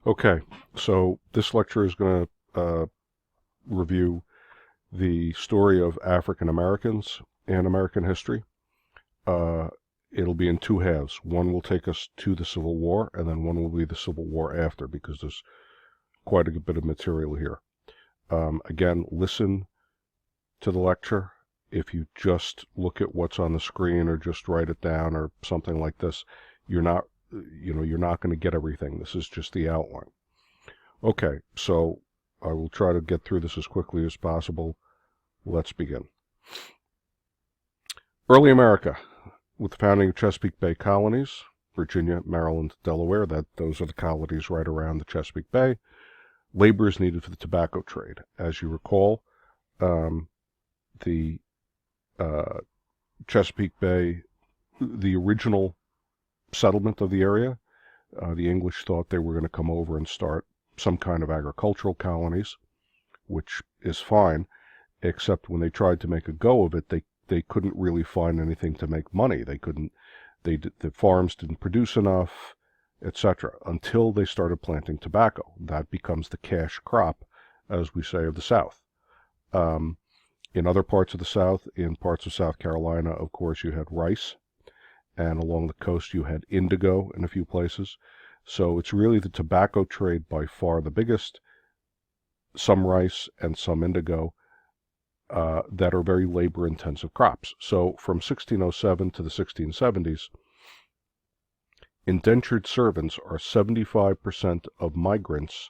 Okay, so this lecture is going to review the story of African Americans and American history. Uh, it'll be in two halves. One will take us to the Civil War, and then one will be the Civil War after, because there's quite a bit of material here. Again, listen to the lecture. If you just look at what's on the screen or just write it down or something like this, you're not, you're not going to get everything. This is just the outline. Okay, so I will try to get through this as quickly as possible. Let's begin. Early America, with the founding of Chesapeake Bay colonies, Virginia, Maryland, Delaware, those are the colonies right around the Chesapeake Bay. Labor is needed for the tobacco trade. As you recall, the Chesapeake Bay, the original settlement of the area, the English thought they were going to come over and start some kind of agricultural colonies, which is fine, except when they tried to make a go of it, they couldn't really find anything to make money. The farms didn't produce enough, etc., until they started planting tobacco. That becomes the cash crop, as we say, of the South. In other parts of the South, in parts of South Carolina, of course, you had rice, and along the coast you had indigo in a few places. So it's really the tobacco trade by far the biggest, some rice and some indigo, that are very labor-intensive crops. So from 1607 to the 1670s, indentured servants are 75% of migrants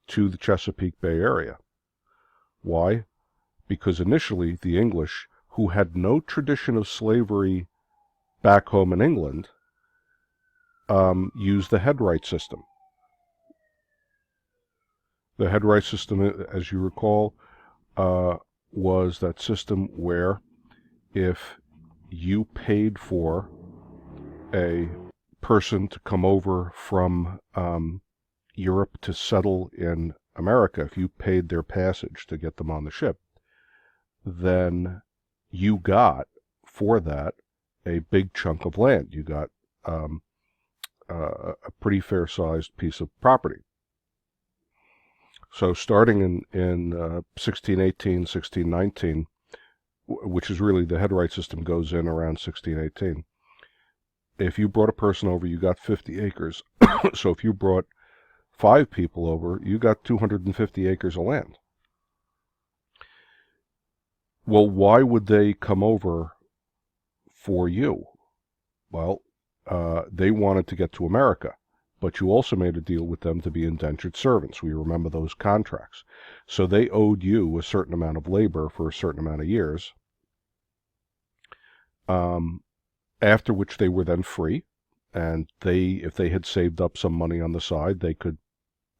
to the Chesapeake Bay area. Why? Because initially the English, who had no tradition of slavery back home in England, used the headright system. The headright system, as you recall, was that system where if you paid for a person to come over from Europe to settle in America, if you paid their passage to get them on the ship, then you got, for that, a big chunk of land. You got a pretty fair-sized piece of property. So starting in 1618, 1619, which is really the headright system goes in around 1618, if you brought a person over, you got 50 acres. So if you brought 5 people over, you got 250 acres of land. Well, why would they come over for you? Well, they wanted to get to America, but you also made a deal with them to be indentured servants. We remember those contracts. So they owed you a certain amount of labor for a certain amount of years, after which they were then free, and if they had saved up some money on the side, they could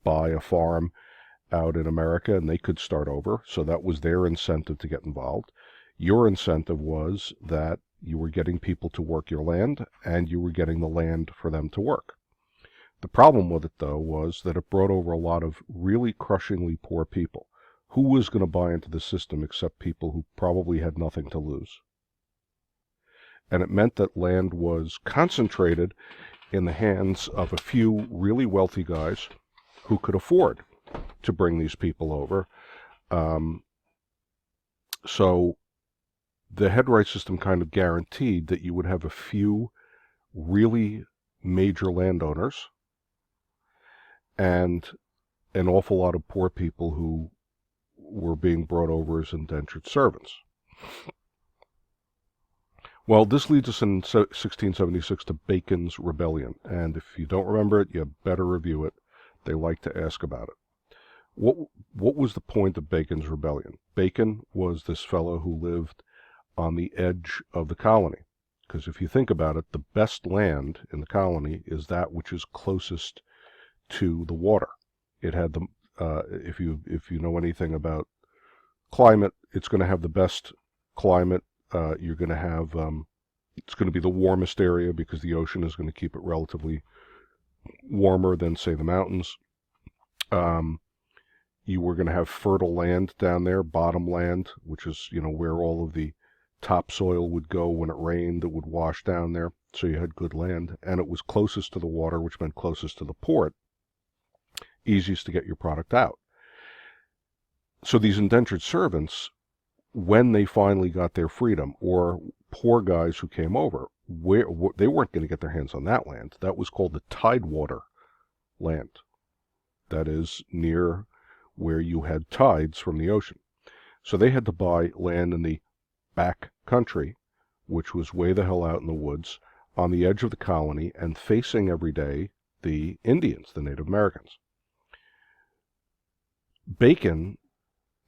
buy a farm out in America and they could start over. So that was their incentive to get involved. Your incentive was that you were getting people to work your land, and you were getting the land for them to work. The problem with it, though, was that it brought over a lot of really crushingly poor people. Who was going to buy into the system except people who probably had nothing to lose? And it meant that land was concentrated in the hands of a few really wealthy guys who could afford to bring these people over. So the headright system kind of guaranteed that you would have a few really major landowners and an awful lot of poor people who were being brought over as indentured servants. Well, this leads us in 1676 to Bacon's Rebellion, and if you don't remember it, you better review it. They like to ask about it. What was the point of Bacon's Rebellion? Bacon was this fellow who lived on the edge of the colony, because if you think about it, the best land in the colony is that which is closest to the water. It had the if you know anything about climate, it's going to have the best climate. You're going to have it's going to be the warmest area because the ocean is going to keep it relatively warmer than, say, the mountains. You were going to have fertile land down there, bottom land, which is, where all of the topsoil would go when it rained. It would wash down there, so you had good land. And it was closest to the water, which meant closest to the port. easiest to get your product out. So these indentured servants, when they finally got their freedom, or poor guys who came over, they weren't going to get their hands on that land. That was called the tidewater land. That is near where you had tides from the ocean. So they had to buy land in the back country, which was way the hell out in the woods, on the edge of the colony, and facing every day the Indians, the Native Americans. Bacon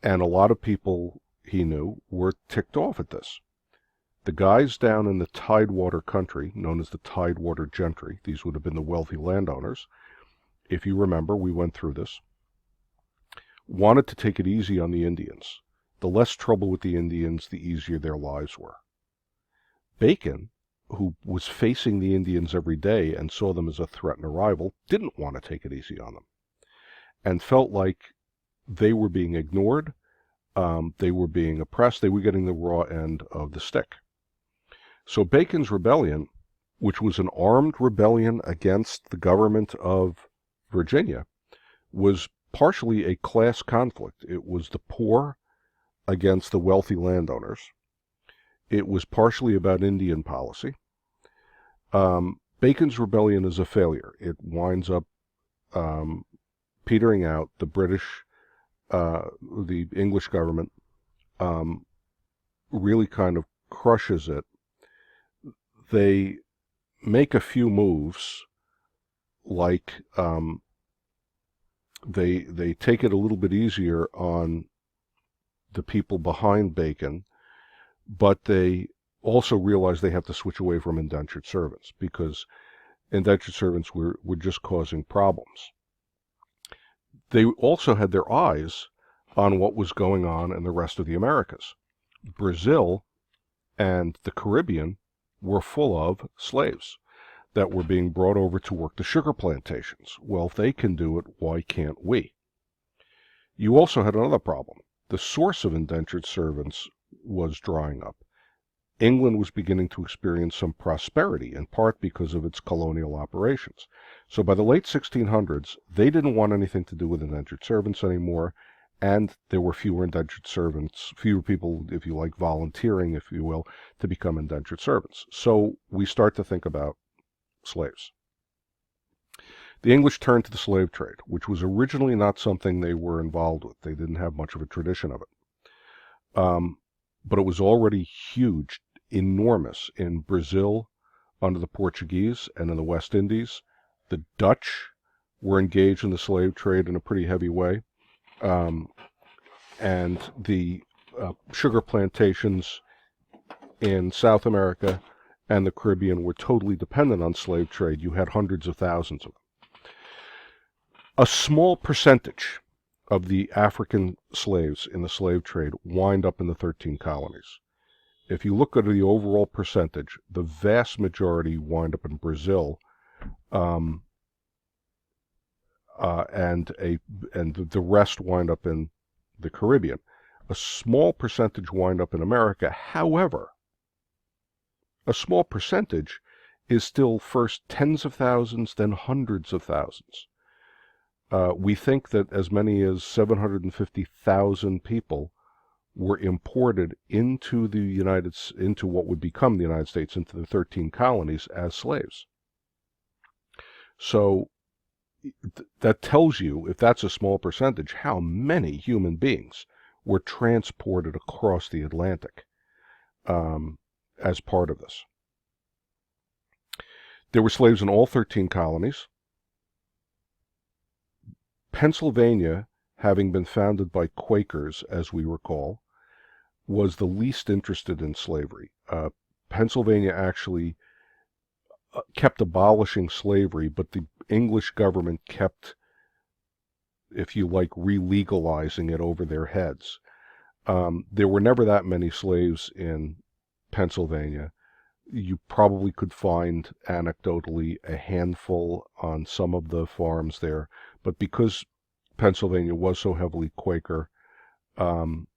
and a lot of people he knew were ticked off at this. The guys down in the Tidewater country, known as the Tidewater gentry, these would have been the wealthy landowners, if you remember, we went through this, wanted to take it easy on the Indians. The less trouble with the Indians, the easier their lives were. Bacon, who was facing the Indians every day and saw them as a threat and a rival, didn't want to take it easy on them, and felt like they were being ignored, they were being oppressed, they were getting the raw end of the stick. So Bacon's rebellion, which was an armed rebellion against the government of Virginia, was partially a class conflict. It was the poor against the wealthy landowners. It was partially about Indian policy. Bacon's rebellion is a failure. It winds up petering out. The British, the English government, really kind of crushes it. They make a few moves, like they take it a little bit easier on the people behind Bacon, but they also realize they have to switch away from indentured servants, because indentured servants were just causing problems. They also had their eyes on what was going on in the rest of the Americas. Brazil and the Caribbean were full of slaves that were being brought over to work the sugar plantations. Well, if they can do it, why can't we? You also had another problem. The source of indentured servants was drying up. England was beginning to experience some prosperity, in part because of its colonial operations. So by the late 1600s, they didn't want anything to do with indentured servants anymore, and there were fewer indentured servants, fewer people, if you like, volunteering, if you will, to become indentured servants. So we start to think about slaves. The English turned to the slave trade, which was originally not something they were involved with. They didn't have much of a tradition of it. But it was already huge, enormous in Brazil under the Portuguese and in the West Indies. The Dutch were engaged in the slave trade in a pretty heavy way. And the sugar plantations in South America and the Caribbean were totally dependent on slave trade. You had hundreds of thousands of them. A small percentage of the African slaves in the slave trade wind up in the 13 colonies. If you look at the overall percentage, the vast majority wind up in Brazil, and the rest wind up in the Caribbean. A small percentage wind up in America. However, a small percentage is still first tens of thousands, then hundreds of thousands. We think that as many as 750,000 people were imported into into what would become the United States, into the 13 colonies as slaves. So that tells you, if that's a small percentage, how many human beings were transported across the Atlantic as part of this. There were slaves in all 13 colonies. Pennsylvania, having been founded by Quakers, as we recall, was the least interested in slavery. Pennsylvania actually kept abolishing slavery, but the English government kept, if you like, re-legalizing it over their heads. There were never that many slaves in Pennsylvania. You probably could find, anecdotally, a handful on some of the farms there, but because Pennsylvania was so heavily Quaker, and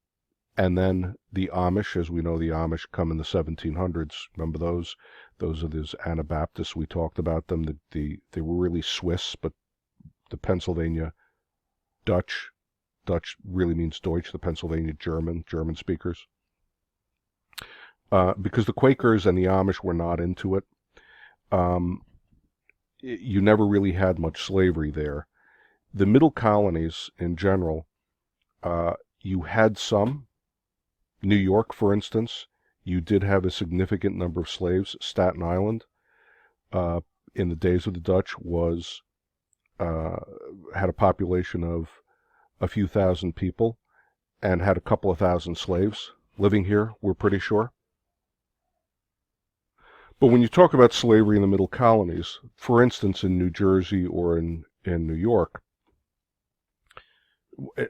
then the Amish, as we know, the Amish come in the 1700s. Remember those? Those are those Anabaptists. We talked about them. They were really Swiss, but the Pennsylvania Dutch. Dutch really means Deutsch, the Pennsylvania German speakers. Because the Quakers and the Amish were not into it, um, you never really had much slavery there. The middle colonies in general, you had some. New York, for instance, you did have a significant number of slaves. Staten Island, in the days of the Dutch, was had a population of a few thousand people and had a couple of thousand slaves living here, we're pretty sure. But when you talk about slavery in the middle colonies, for instance, in New Jersey or in New York,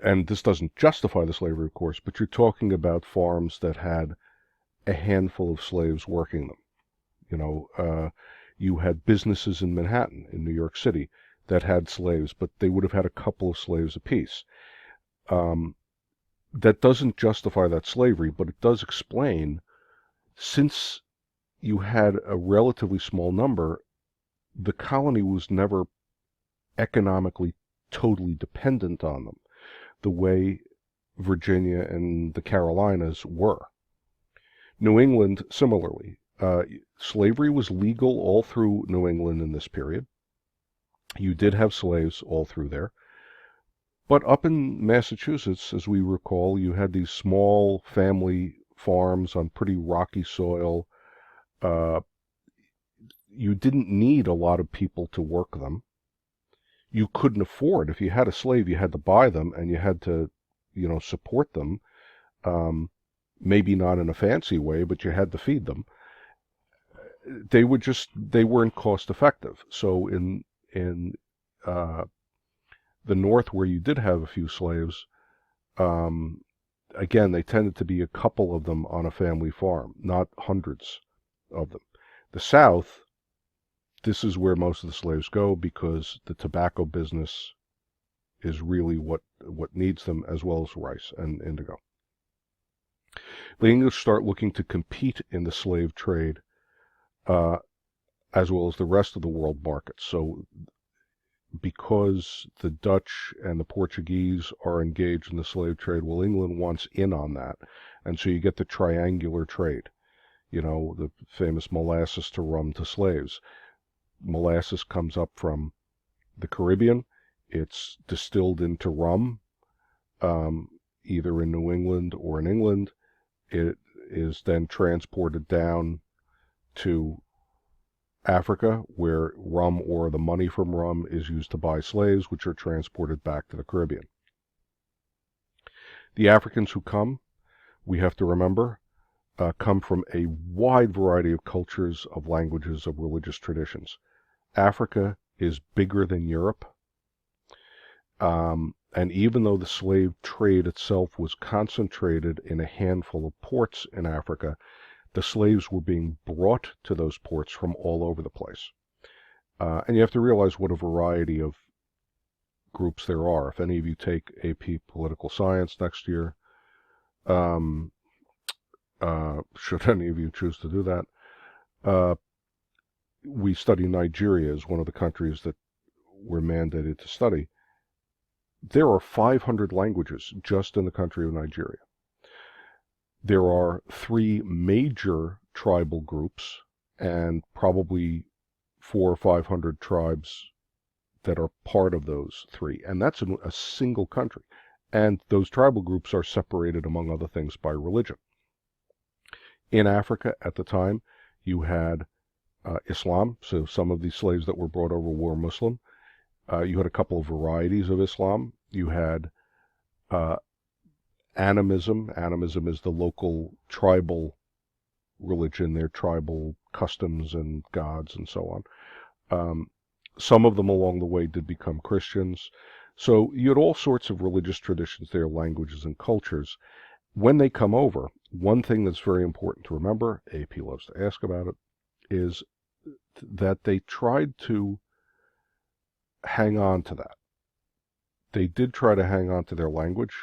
and this doesn't justify the slavery, of course, but you're talking about farms that had a handful of slaves working them. You had businesses in Manhattan, in New York City, that had slaves, but they would have had a couple of slaves apiece. That doesn't justify that slavery, but it does explain, since you had a relatively small number, the colony was never economically totally dependent on them, the way Virginia and the Carolinas were. New England, similarly. Slavery was legal all through New England in this period. You did have slaves all through there. But up in Massachusetts, as we recall, you had these small family farms on pretty rocky soil. You didn't need a lot of people to work them. You couldn't afford, if you had a slave, you had to buy them and you had to, support them. Maybe not in a fancy way, but you had to feed them. They weren't cost effective. So in the North, where you did have a few slaves, again, they tended to be a couple of them on a family farm, not hundreds of them. The South, this is where most of the slaves go because the tobacco business is really what needs them, as well as rice and indigo. The English start looking to compete in the slave trade, as well as the rest of the world markets. So because the Dutch and the Portuguese are engaged in the slave trade, well, England wants in on that. And so you get the triangular trade, the famous molasses to rum to slaves. Molasses comes up from the Caribbean. It's distilled into rum, either in New England or in England. It is then transported down to Africa, where rum or the money from rum is used to buy slaves, which are transported back to the Caribbean. The Africans who come, we have to remember, come from a wide variety of cultures, of languages, of religious traditions. Africa is bigger than Europe. And even though the slave trade itself was concentrated in a handful of ports in Africa, the slaves were being brought to those ports from all over the place. And you have to realize what a variety of groups there are. If any of you take AP Political Science next year, should any of you choose to do that, we study Nigeria as one of the countries that we're mandated to study. There are 500 languages just in the country of Nigeria. There are 3 major tribal groups and probably 400 or 500 tribes that are part of those 3. And that's in a single country. And those tribal groups are separated, among other things, by religion. In Africa at the time, you had Islam. So some of these slaves that were brought over were Muslim. You had a couple of varieties of Islam. You had animism. Animism is the local tribal religion, their tribal customs and gods and so on. Some of them along the way did become Christians. So you had all sorts of religious traditions there, languages and cultures. When they come over, one thing that's very important to remember, AP loves to ask about it, is that they tried to hang on to that. They did try to hang on to their language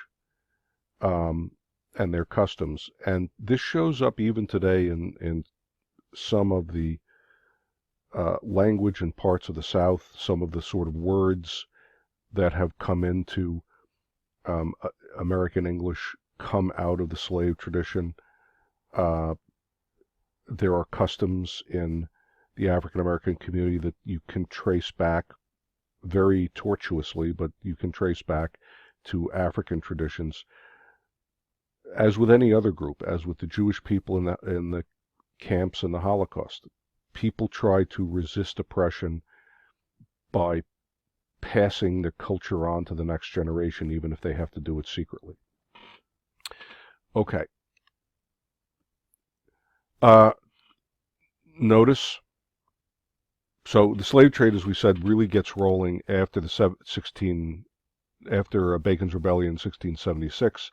and their customs. And this shows up even today in some of the language in parts of the South, some of the sort of words that have come into American English come out of the slave tradition. Uh, there are customs in the African American community that you can trace back very tortuously, but you can trace back to African traditions. As with any other group, as with the Jewish people in the camps in the Holocaust, people try to resist oppression by passing the culture on to the next generation, even if they have to do it secretly. Okay. Notice, so the slave trade, as we said, really gets rolling after after Bacon's Rebellion in 1676.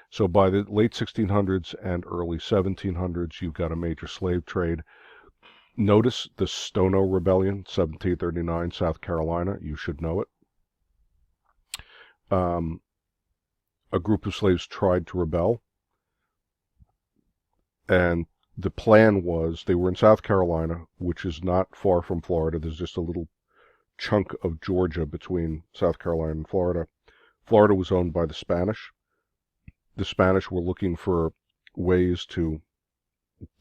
So by the late 1600s and early 1700s, you've got a major slave trade. Notice the Stono Rebellion, 1739, South Carolina. You should know it. A group of slaves tried to rebel, and the plan was, they were in South Carolina, which is not far from Florida. There's just a little chunk of Georgia between South Carolina and Florida. Florida was owned by the Spanish. The Spanish were looking for ways to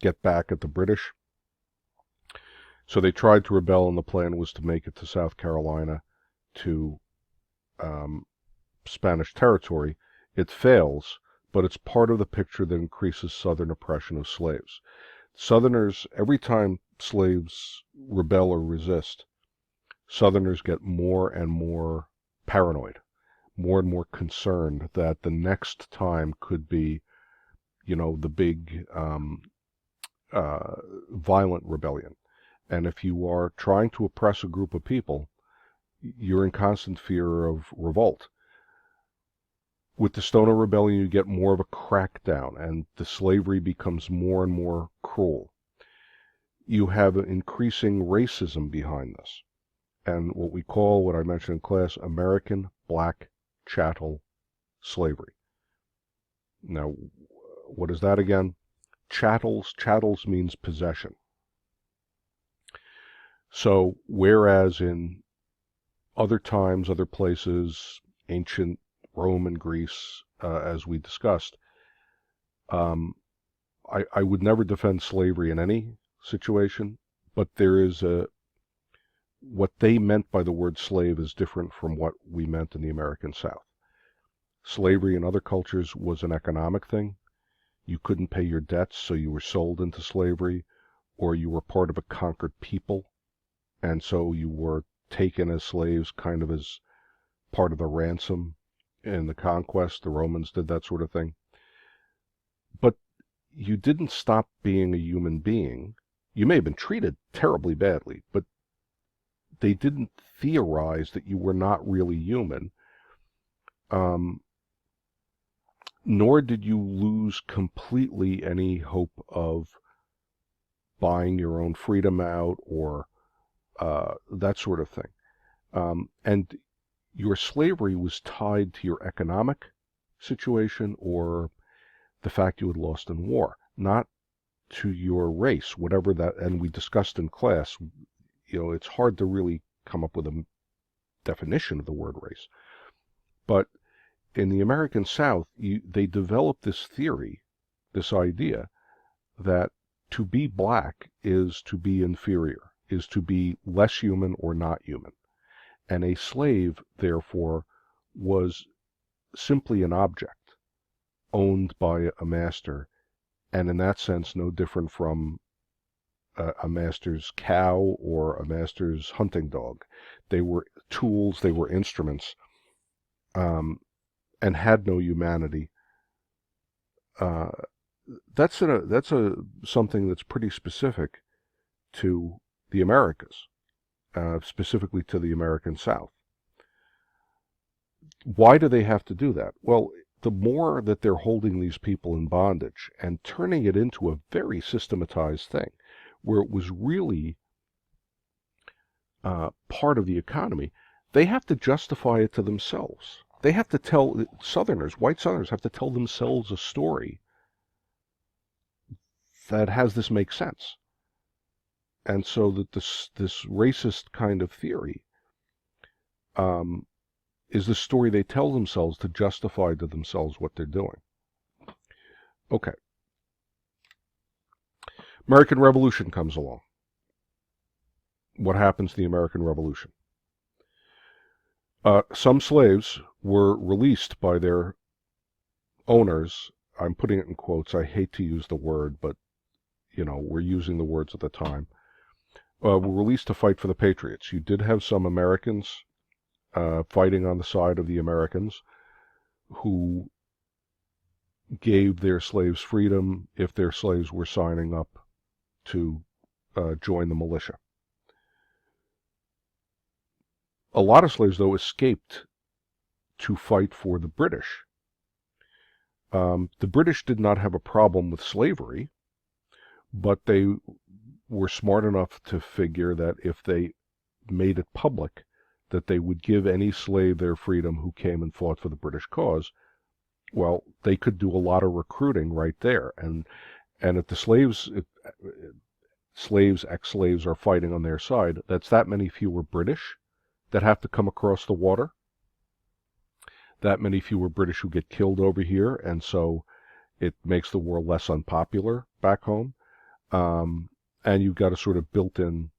get back at the British. So they tried to rebel, and the plan was to make it to South Carolina, to Spanish territory. It fails, but it's part of the picture that increases Southern oppression of slaves. Southerners, every time slaves rebel or resist, Southerners get more and more paranoid, more and more concerned that the next time could be, the big violent rebellion. And if you are trying to oppress a group of people, you're in constant fear of revolt. With the Stono Rebellion, you get more of a crackdown, and the slavery becomes more and more cruel. You have an increasing racism behind this, and what I mentioned in class, American black chattel slavery. Now, what is that again? Chattels means possession. So, whereas in other times, other places, ancient Rome and Greece, as we discussed, I would never defend slavery in any situation, but there is what they meant by the word slave is different from what we meant in the American South. Slavery in other cultures was an economic thing. You couldn't pay your debts, so you were sold into slavery, or you were part of a conquered people, and so you were taken as slaves, kind of as part of the ransom in the conquest. The Romans did that sort of thing. But you didn't stop being a human being. You may have been treated terribly badly, but they didn't theorize that you were not really human. Nor did you lose completely any hope of buying your own freedom out or that sort of thing. And your slavery was tied to your economic situation or the fact you had lost in war, not to your race, whatever that, and we discussed in class, it's hard to really come up with a definition of the word race. But in the American South, they developed this theory, this idea, that to be black is to be inferior, is to be less human or not human. And a slave, therefore, was simply an object owned by a master, and in that sense no different from a master's cow or a master's hunting dog. They were tools, they were instruments, and had no humanity. That's something that's pretty specific to the Americas, specifically to the American South. Why do they have to do that? Well, the more that they're holding these people in bondage and turning it into a very systematized thing, where it was really part of the economy, they have to justify it to themselves. They have to tell white Southerners have to tell themselves a story that has this make sense. And so that this racist kind of theory is the story they tell themselves to justify to themselves what they're doing. Okay. American Revolution comes along. What happens to the American Revolution? Some slaves were released by their owners. I'm putting it in quotes. I hate to use the word, but, we're using the words at the time. Were released to fight for the Patriots. You did have some Americans fighting on the side of the Americans who gave their slaves freedom if their slaves were signing up to join the militia. A lot of slaves, though, escaped to fight for the British. The British did not have a problem with slavery, but they were smart enough to figure that if they made it public, that they would give any slave their freedom who came and fought for the British cause. Well, they could do a lot of recruiting right there. And if the ex-slaves are fighting on their side, that's that many fewer British that have to come across the water, that many fewer British who get killed over here, and so it makes the war less unpopular back home. And you've got a sort of built-in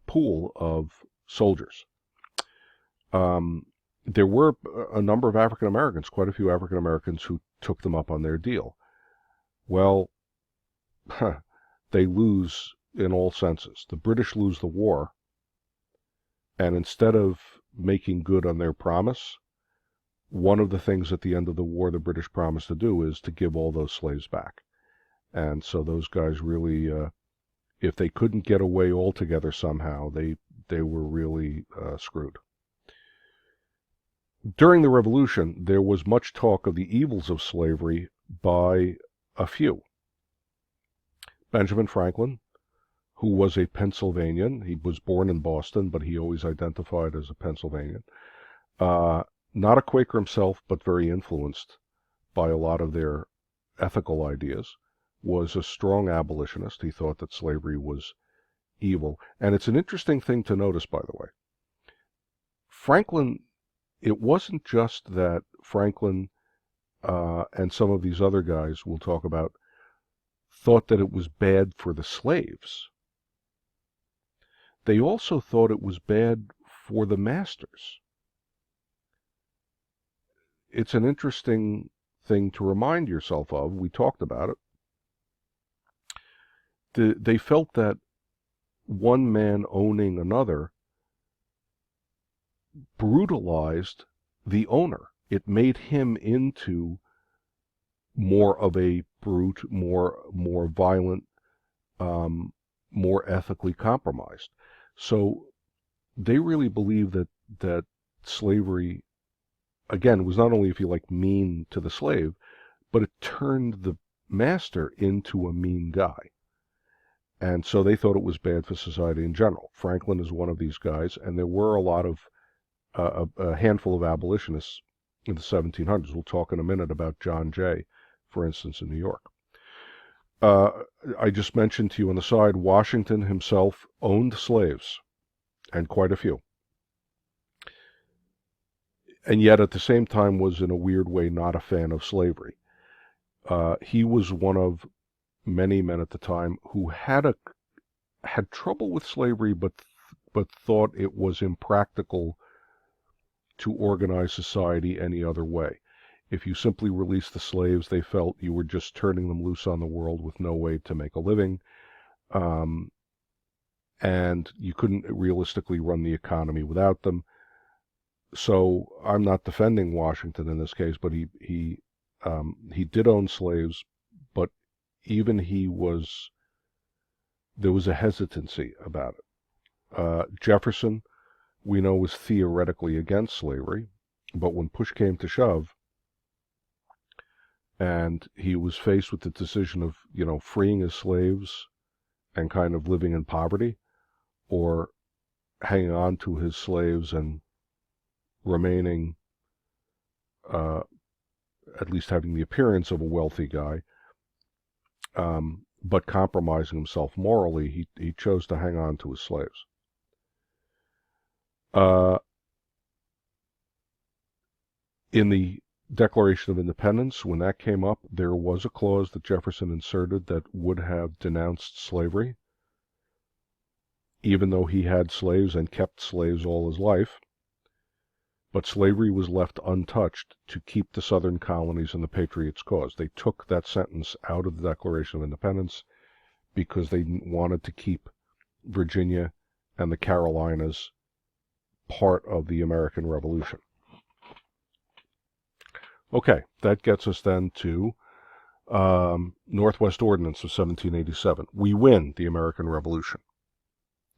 pool of soldiers. There were a number of African Americans, quite a few African Americans, who took them up on their deal. Well, they lose in all senses. The British lose the war, and instead of making good on their promise, one of the things at the end of the war the British promised to do is to give all those slaves back. And so those guys really, if they couldn't get away altogether somehow, they were really screwed. During the Revolution, there was much talk of the evils of slavery by a few. Benjamin Franklin, who was a Pennsylvanian, he was born in Boston, but he always identified as a Pennsylvanian. Not a Quaker himself, but very influenced by a lot of their ethical ideas, was a strong abolitionist. He thought that slavery was evil. And it's an interesting thing to notice, by the way. Franklin, it wasn't just that Franklin and some of these other guys we'll talk about thought that it was bad for the slaves. They also thought it was bad for the masters. It's an interesting thing to remind yourself of. We talked about it. They felt that one man owning another brutalized the owner. It made him into more of a brute, more violent, more ethically compromised. So they really believed that slavery, again, was not only, if you like, mean to the slave, but it turned the master into a mean guy. And so they thought it was bad for society in general. Franklin is one of these guys, and there were a lot of, a handful of abolitionists in the 1700s. We'll talk in a minute about John Jay, for instance, in New York. I just mentioned to you on the side, Washington himself owned slaves, and quite a few. And yet at the same time was in a weird way not a fan of slavery. He was one of many men at the time who had trouble with slavery, but thought it was impractical to organize society any other way. If you simply released the slaves, they felt you were just turning them loose on the world with no way to make a living, and you couldn't realistically run the economy without them. So I'm not defending Washington in this case, but he did own slaves, but even there was a hesitancy about it. Jefferson, we know, was theoretically against slavery, but when push came to shove, and he was faced with the decision of, freeing his slaves and kind of living in poverty, or hanging on to his slaves and remaining, at least having the appearance of a wealthy guy, but compromising himself morally, he chose to hang on to his slaves. In the Declaration of Independence, when that came up, there was a clause that Jefferson inserted that would have denounced slavery, even though he had slaves and kept slaves all his life. But slavery was left untouched to keep the Southern colonies in the Patriots' cause. They took that sentence out of the Declaration of Independence because they wanted to keep Virginia and the Carolinas part of the American Revolution. Okay, that gets us then to Northwest Ordinance of 1787. We win the American Revolution.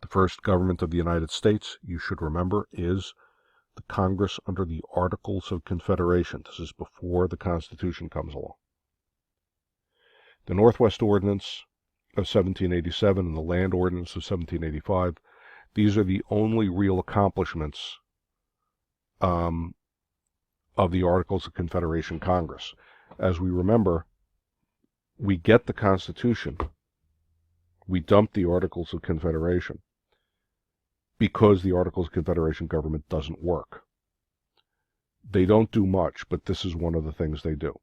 The first government of the United States, you should remember, is the Congress under the Articles of Confederation. This is before the Constitution comes along. The Northwest Ordinance of 1787 and the Land Ordinance of 1785, these are the only real accomplishments of the Articles of Confederation Congress. As we remember, we get the Constitution, we dump the Articles of Confederation, because the Articles of Confederation government doesn't work. They don't do much, but this is one of the things they do.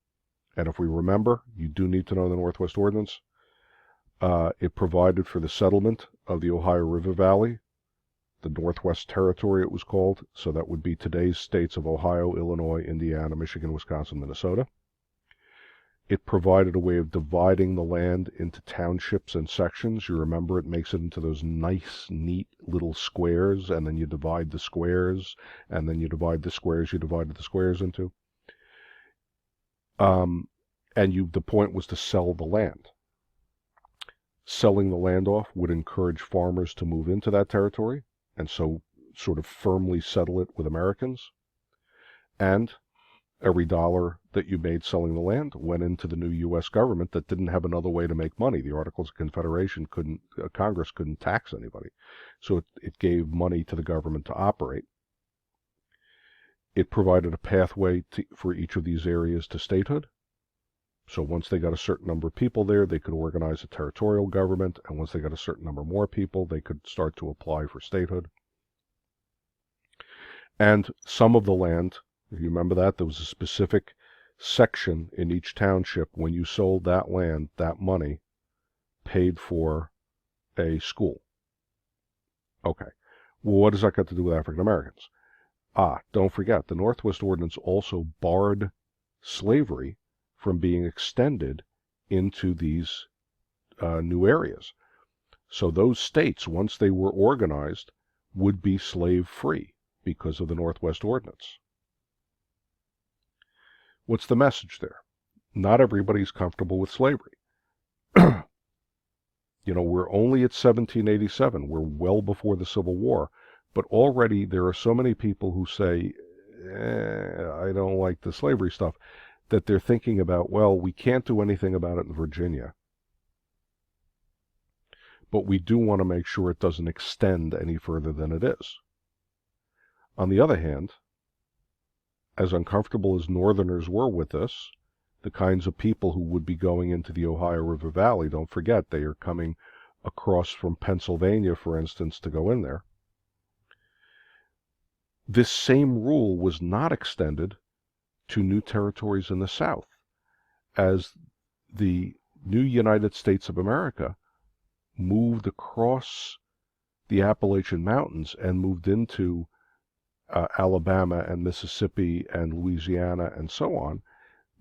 And if we remember, you do need to know the Northwest Ordinance. It provided for the settlement of the Ohio River Valley, the Northwest Territory it was called, so that would be today's states of Ohio, Illinois, Indiana, Michigan, Wisconsin, Minnesota. It provided a way of dividing the land into townships and sections. You remember, it makes it into those nice, neat little squares, and then you divide the squares, and then you divide the squares you divided the squares into. And the point was to sell the land. Selling the land off would encourage farmers to move into that territory, and so sort of firmly settle it with Americans. And every dollar that you made selling the land went into the new U.S. government that didn't have another way to make money. The Articles of Confederation Congress couldn't tax anybody. So it gave money to the government to operate. It provided a pathway for each of these areas to statehood. So once they got a certain number of people there, they could organize a territorial government, and once they got a certain number more people, they could start to apply for statehood. And some of the land, if you remember that, there was a specific section in each township. When you sold that land, that money paid for a school. Okay. Well, what does that got to do with African Americans? Don't forget, the Northwest Ordinance also barred slavery from being extended into these new areas. So those states, once they were organized, would be slave-free because of the Northwest Ordinance. What's the message there? Not everybody's comfortable with slavery. We're only at 1787. We're well before the Civil War. But already there are so many people who say, I don't like the slavery stuff, that they're thinking about, well, we can't do anything about it in Virginia, but we do want to make sure it doesn't extend any further than it is. On the other hand, as uncomfortable as Northerners were with this, the kinds of people who would be going into the Ohio River Valley, don't forget, they are coming across from Pennsylvania, for instance, to go in there. This same rule was not extended to new territories in the South. As the new United States of America moved across the Appalachian Mountains and moved into Alabama and Mississippi and Louisiana and so on,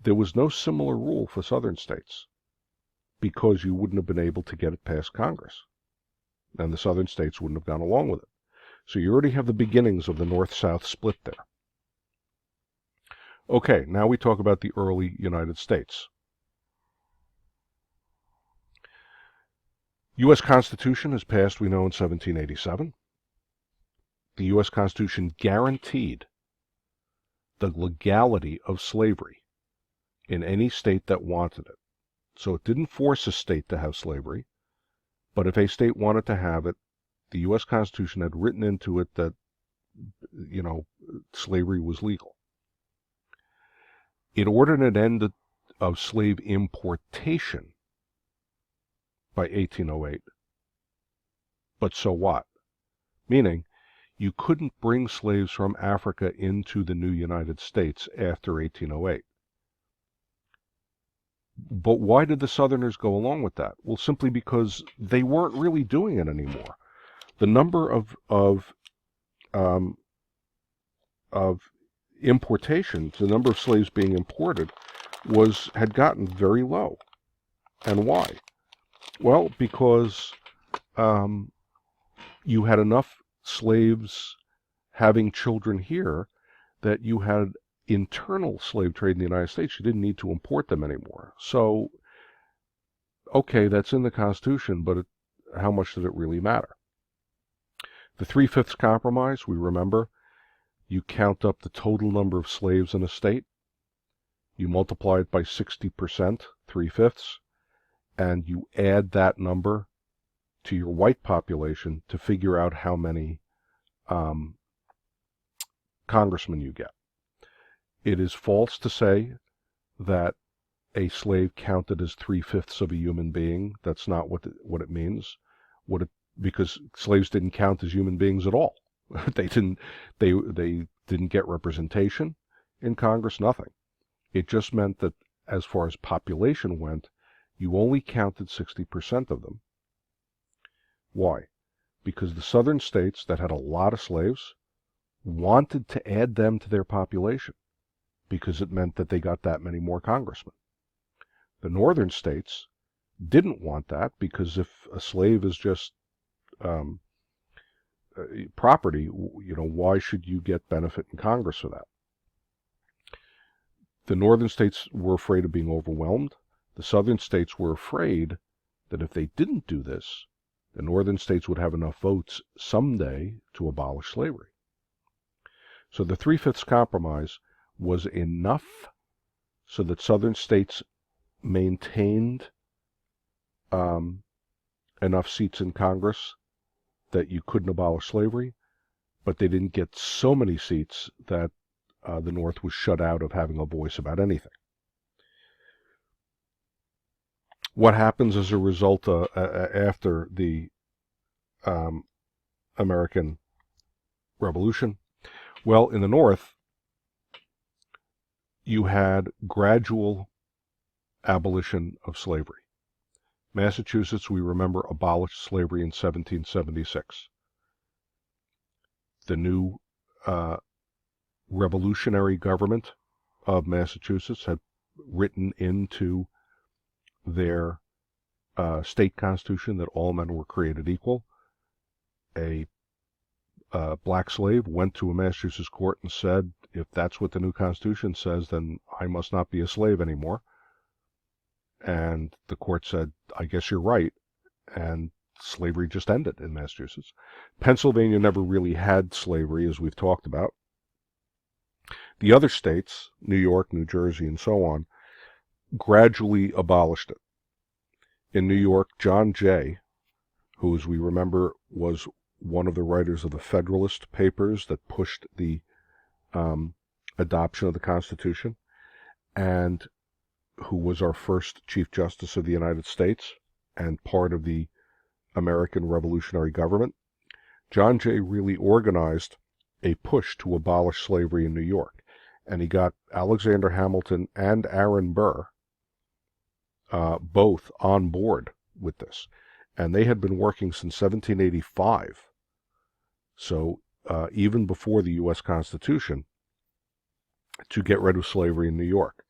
there was no similar rule for southern states because you wouldn't have been able to get it past Congress, and the southern states wouldn't have gone along with it. So you already have the beginnings of the North-South split there. Okay, now we talk about the early United States. U.S. Constitution is passed, we know, in 1787. The U.S. Constitution guaranteed the legality of slavery in any state that wanted it. So it didn't force a state to have slavery, but if a state wanted to have it, the U.S. Constitution had written into it that, slavery was legal. It ordered an end of slave importation by 1808. But so what? Meaning, You couldn't bring slaves from Africa into the new United States after 1808. But why did the Southerners go along with that? Well, simply because they weren't really doing it anymore. The number um, of importations, the number of slaves being imported, had gotten very low. And why? Well, because you had enough slaves having children here that you had internal slave trade in the United States. You didn't need to import them anymore. So, okay, that's in the Constitution, but how much did it really matter? The 3/5 compromise, we remember, you count up the total number of slaves in a state, you multiply it by 60%, 3/5, and you add that number to your white population to figure out how many congressmen you get. It is false to say that a slave counted as 3/5 of a human being. That's not what it means. Because slaves didn't count as human beings at all. They didn't get representation in Congress, nothing. It just meant that as far as population went, you only counted 60% of them. Why? Because the southern states that had a lot of slaves wanted to add them to their population, because it meant that they got that many more congressmen. The northern states didn't want that, because if a slave is just property, why should you get benefit in Congress for that? The northern states were afraid of being overwhelmed. The southern states were afraid that if they didn't do this, the northern states would have enough votes someday to abolish slavery. So the 3/5 compromise was enough so that southern states maintained enough seats in Congress that you couldn't abolish slavery, but they didn't get so many seats that the North was shut out of having a voice about anything. What happens as a result after the American Revolution? Well, in the North, you had gradual abolition of slavery. Massachusetts, we remember, abolished slavery in 1776. The new revolutionary government of Massachusetts had written into their state constitution that all men were created equal. A black slave went to a Massachusetts court and said, if that's what the new constitution says, then I must not be a slave anymore. And the court said, I guess you're right. And slavery just ended in Massachusetts. Pennsylvania never really had slavery, as we've talked about. The other states, New York, New Jersey, and so on, gradually abolished it. In New York, John Jay, who, as we remember, was one of the writers of the Federalist Papers that pushed the adoption of the Constitution, and who was our first Chief Justice of the United States and part of the American Revolutionary Government, John Jay really organized a push to abolish slavery in New York. And he got Alexander Hamilton and Aaron Burr both on board with this. And they had been working since 1785. So even before the U.S. Constitution, to get rid of slavery in New York.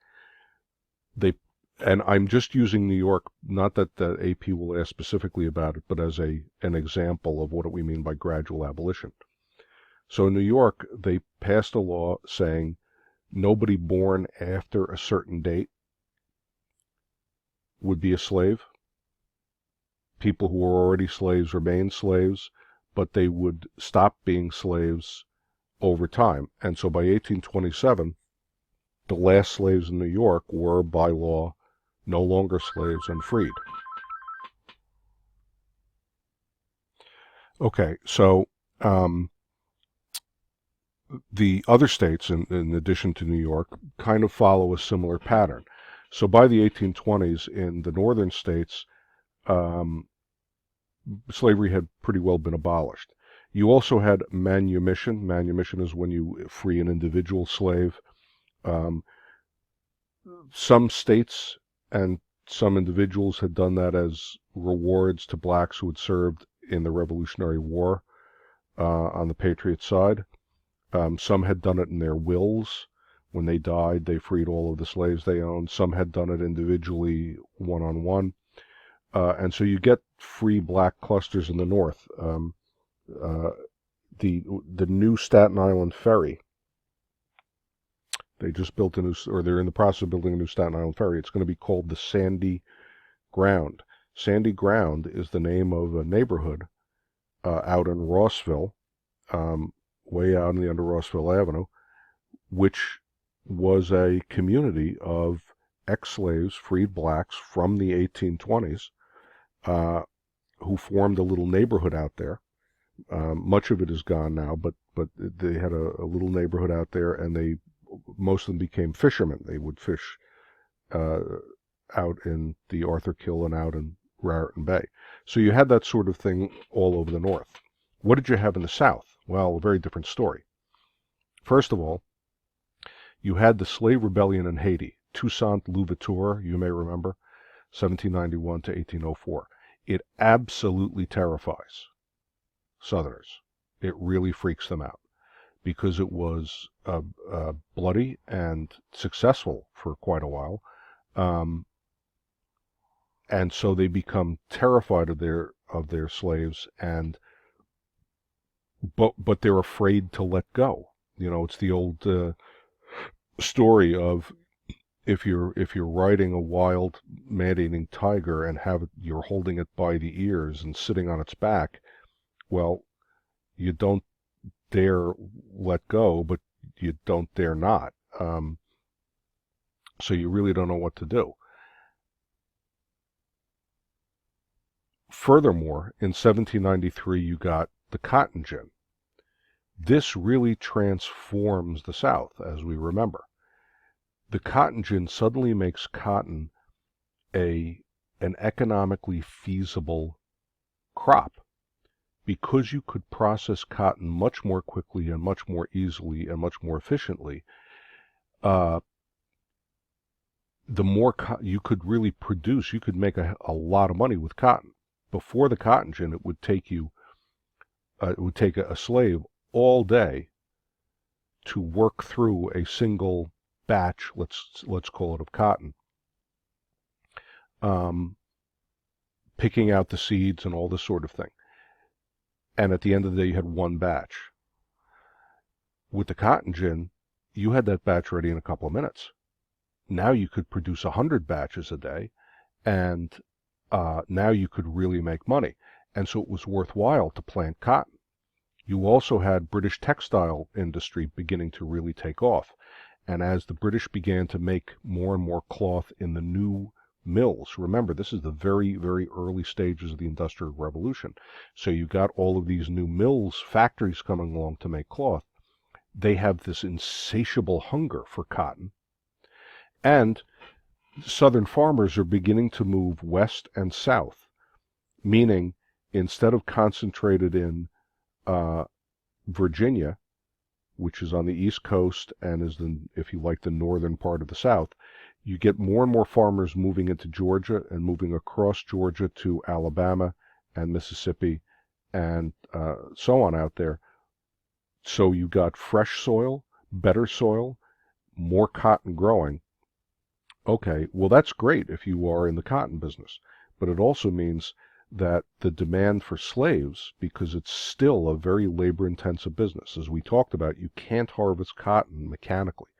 And I'm just using New York, not that the AP will ask specifically about it, but as an example of what we mean by gradual abolition. So in New York, they passed a law saying nobody born after a certain date would be a slave. People who were already slaves remained slaves, but they would stop being slaves over time. And so by 1827, the last slaves in New York were, by law, no longer slaves and freed. Okay, so the other states, in addition to New York, kind of follow a similar pattern. So by the 1820s, in the northern states, slavery had pretty well been abolished. You also had manumission. Manumission is when you free an individual slave. Um, some states and some individuals had done that as rewards to blacks who had served in the Revolutionary War on the Patriot side. Some had done it in their wills. When they died, they freed all of the slaves they owned. Some had done it individually, one-on-one. And so you get free black clusters in the North. Uh, the new Staten Island ferry, they just built a new, or they're in the process of building a new Staten Island ferry. It's going to be called the Sandy Ground. Sandy Ground is the name of a neighborhood out in Rossville, way out on the end of Rossville Avenue, which was a community of ex-slaves, freed blacks from the 1820s, who formed a little neighborhood out there. Much of it is gone now, but they had a little neighborhood out there, and most of them became fishermen. They would fish out in the Arthur Kill and out in Raritan Bay. So you had that sort of thing all over the North. What did you have in the South? Well, a very different story. First of all, you had the slave rebellion in Haiti, Toussaint Louverture, you may remember, 1791 to 1804. It absolutely terrifies Southerners. It really freaks them out because it was bloody and successful for quite a while. And so they become terrified of their slaves, but they're afraid to let go. You know, it's the old story of if you're riding a wild man-eating tiger and you're holding it by the ears and sitting on its back, well, you don't dare let go, but you don't dare not. So you really don't know what to do. Furthermore, in 1793, you got the cotton gin. This really transforms the South, as we remember. The cotton gin suddenly makes cotton an economically feasible crop because you could process cotton much more quickly and much more easily and much more efficiently. The more you could really produce, you could make a lot of money with cotton. Before the cotton gin, it would take a slave all day to work through a single batch, let's call it, of cotton, picking out the seeds and all this sort of thing. And at the end of the day, you had one batch. With the cotton gin, you had that batch ready in a couple of minutes. Now you could produce 100 batches a day, and now you could really make money. And so it was worthwhile to plant cotton. You also had British textile industry beginning to really take off. And as the British began to make more and more cloth in the new mills, remember, this is the very, very early stages of the Industrial Revolution. So you got all of these new mills, factories coming along to make cloth. They have this insatiable hunger for cotton. And Southern farmers are beginning to move west and south, meaning instead of concentrated in Virginia, which is on the East Coast and is, if you like, the northern part of the South, you get more and more farmers moving into Georgia and moving across Georgia to Alabama and Mississippi and so on out there. So you got fresh soil, better soil, more cotton growing. Okay, well, that's great if you are in the cotton business, but it also means that the demand for slaves, because it's still a very labor-intensive business. As we talked about, you can't harvest cotton mechanically.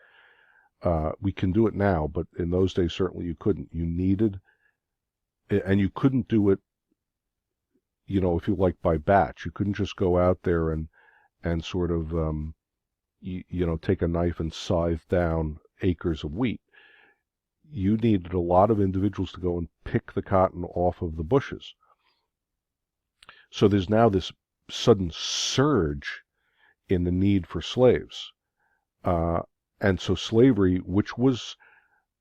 We can do it now, but in those days, certainly you couldn't. You needed, and you couldn't do it, you know, if you like, by batch. You couldn't just go out there and sort of, you know, take a knife and scythe down acres of wheat. You needed a lot of individuals to go and pick the cotton off of the bushes. So there's now this sudden surge in the need for slaves. And so slavery, which was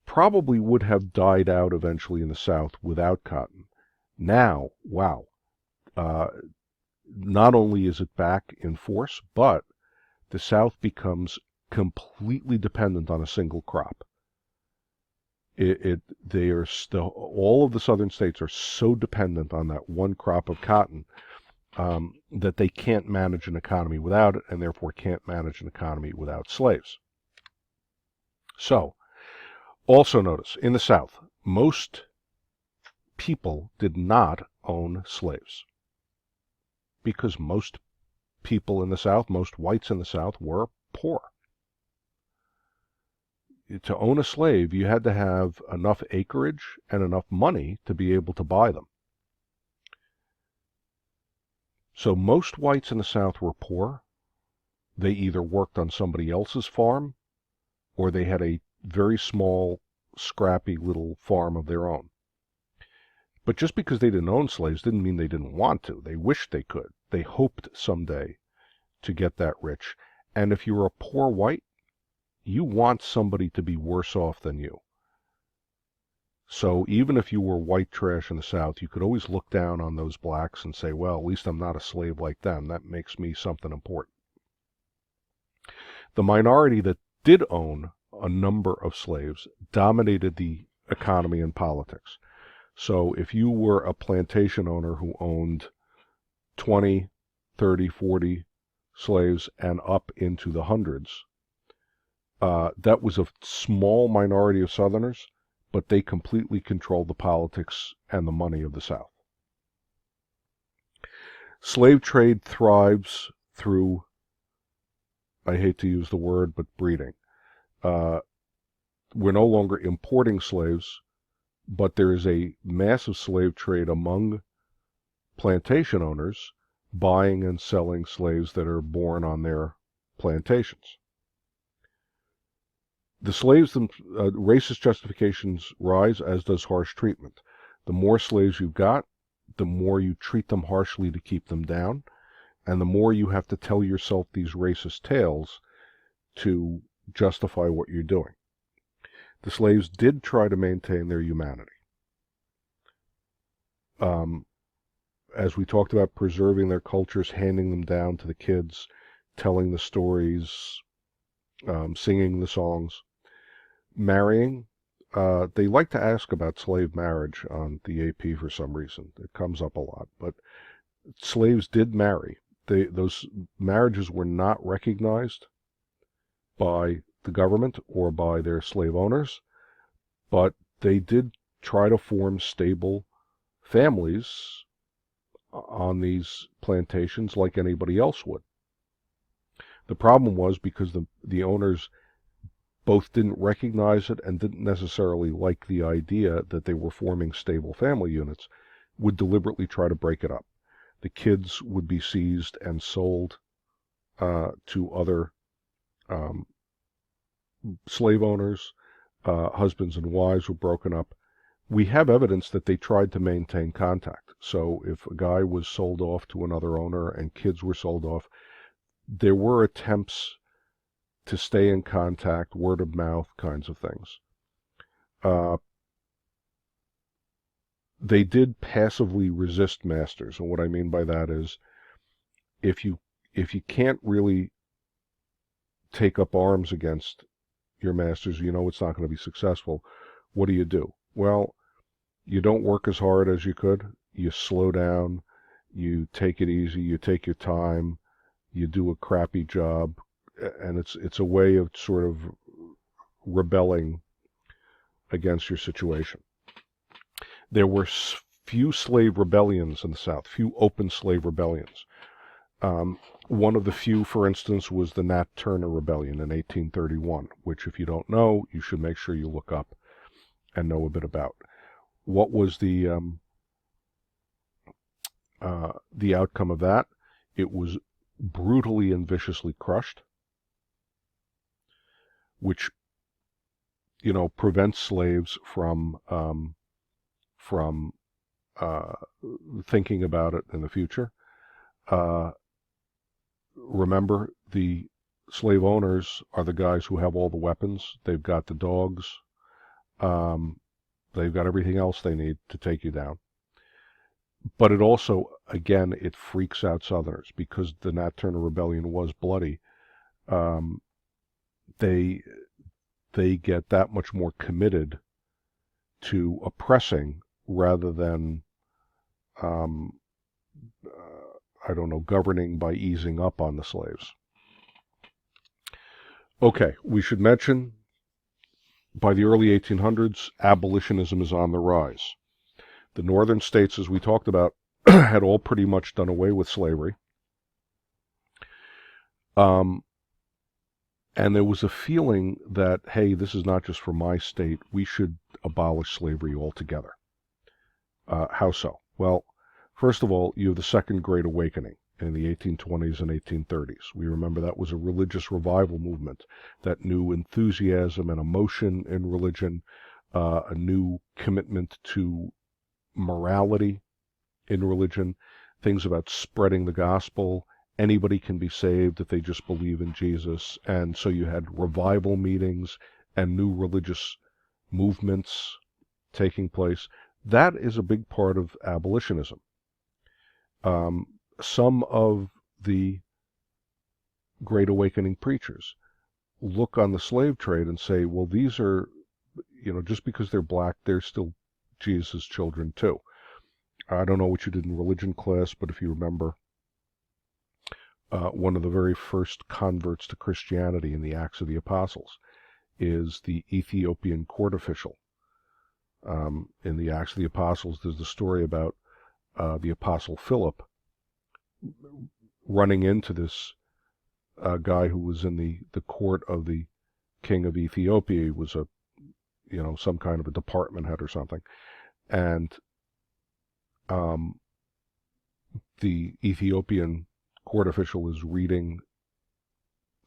probably would have died out eventually in the South without cotton, now, wow, not only is it back in force, but the South becomes completely dependent on a single crop. All of the southern states are so dependent on that one crop of cotton that they can't manage an economy without it, and therefore can't manage an economy without slaves. So, also notice, in the South, most people did not own slaves, because most people in the South, most whites in the South, were poor. To own a slave, you had to have enough acreage and enough money to be able to buy them. So most whites in the South were poor. They either worked on somebody else's farm, or they had a very small, scrappy little farm of their own. But just because they didn't own slaves didn't mean they didn't want to. They wished they could. They hoped someday to get that rich. And if you're a poor white, you want somebody to be worse off than you. So even if you were white trash in the South, you could always look down on those blacks and say, well, at least I'm not a slave like them. That makes me something important. The minority that did own a number of slaves dominated the economy and politics. So if you were a plantation owner who owned 20, 30, 40 slaves and up into the hundreds, that was a small minority of Southerners, but they completely controlled the politics and the money of the South. Slave trade thrives through, I hate to use the word, but breeding. We're no longer importing slaves, but there is a massive slave trade among plantation owners buying and selling slaves that are born on their plantations. The slaves, racist justifications rise, as does harsh treatment. The more slaves you've got, the more you treat them harshly to keep them down, and the more you have to tell yourself these racist tales to justify what you're doing. The slaves did try to maintain their humanity. As we talked about, preserving their cultures, handing them down to the kids, telling the stories, singing the songs. Marrying, they like to ask about slave marriage on the AP for some reason. It comes up a lot. But slaves did marry. Those marriages were not recognized by the government or by their slave owners, but they did try to form stable families on these plantations like anybody else would. The problem was because the owners both didn't recognize it and didn't necessarily like the idea that they were forming stable family units, would deliberately try to break it up. The kids would be seized and sold to other slave owners. Husbands and wives were broken up. We have evidence that they tried to maintain contact. So if a guy was sold off to another owner and kids were sold off, there were attempts to stay in contact, word of mouth kinds of things. They did passively resist masters, and what I mean by that is, if you can't really take up arms against your masters, you know it's not going to be successful. What do? Well, you don't work as hard as you could. You slow down. You take it easy. You take your time. You do a crappy job. And it's a way of sort of rebelling against your situation. There were few slave rebellions in the South, few open slave rebellions. One of the few, for instance, was the Nat Turner Rebellion in 1831, which, if you don't know, you should make sure you look up and know a bit about. What was the outcome of that? It was brutally and viciously crushed, which, prevents slaves from thinking about it in the future. Remember, the slave owners are the guys who have all the weapons. They've got the dogs. They've got everything else they need to take you down. But it also, again, it freaks out Southerners because the Nat Turner Rebellion was bloody. Um, they they get that much more committed to oppressing rather than, um, I don't know, governing by easing up on the slaves. Okay, we should mention by the early 1800s, abolitionism is on the rise. The northern states, as we talked about, had all pretty much done away with slavery. Um, and there was a feeling that, hey, this is not just for my state. We should abolish slavery altogether. How so? Well, first of all, you have the Second Great Awakening in the 1820s and 1830s. We remember that was a religious revival movement that knew enthusiasm and emotion in religion, a new commitment to morality in religion, things about spreading the gospel. Anybody can be saved if they just believe in Jesus. And so you had revival meetings and new religious movements taking place. That is a big part of abolitionism. Some of the Great Awakening preachers look on the slave trade and say, well, these are, just because they're black, they're still Jesus' children too. I don't know what you did in religion class, but if you remember, one of the very first converts to Christianity in the Acts of the Apostles is the Ethiopian court official. In the Acts of the Apostles, there's the story about the Apostle Philip running into this guy who was in the court of the king of Ethiopia. He was some kind of a department head or something. And the Ethiopian court official is reading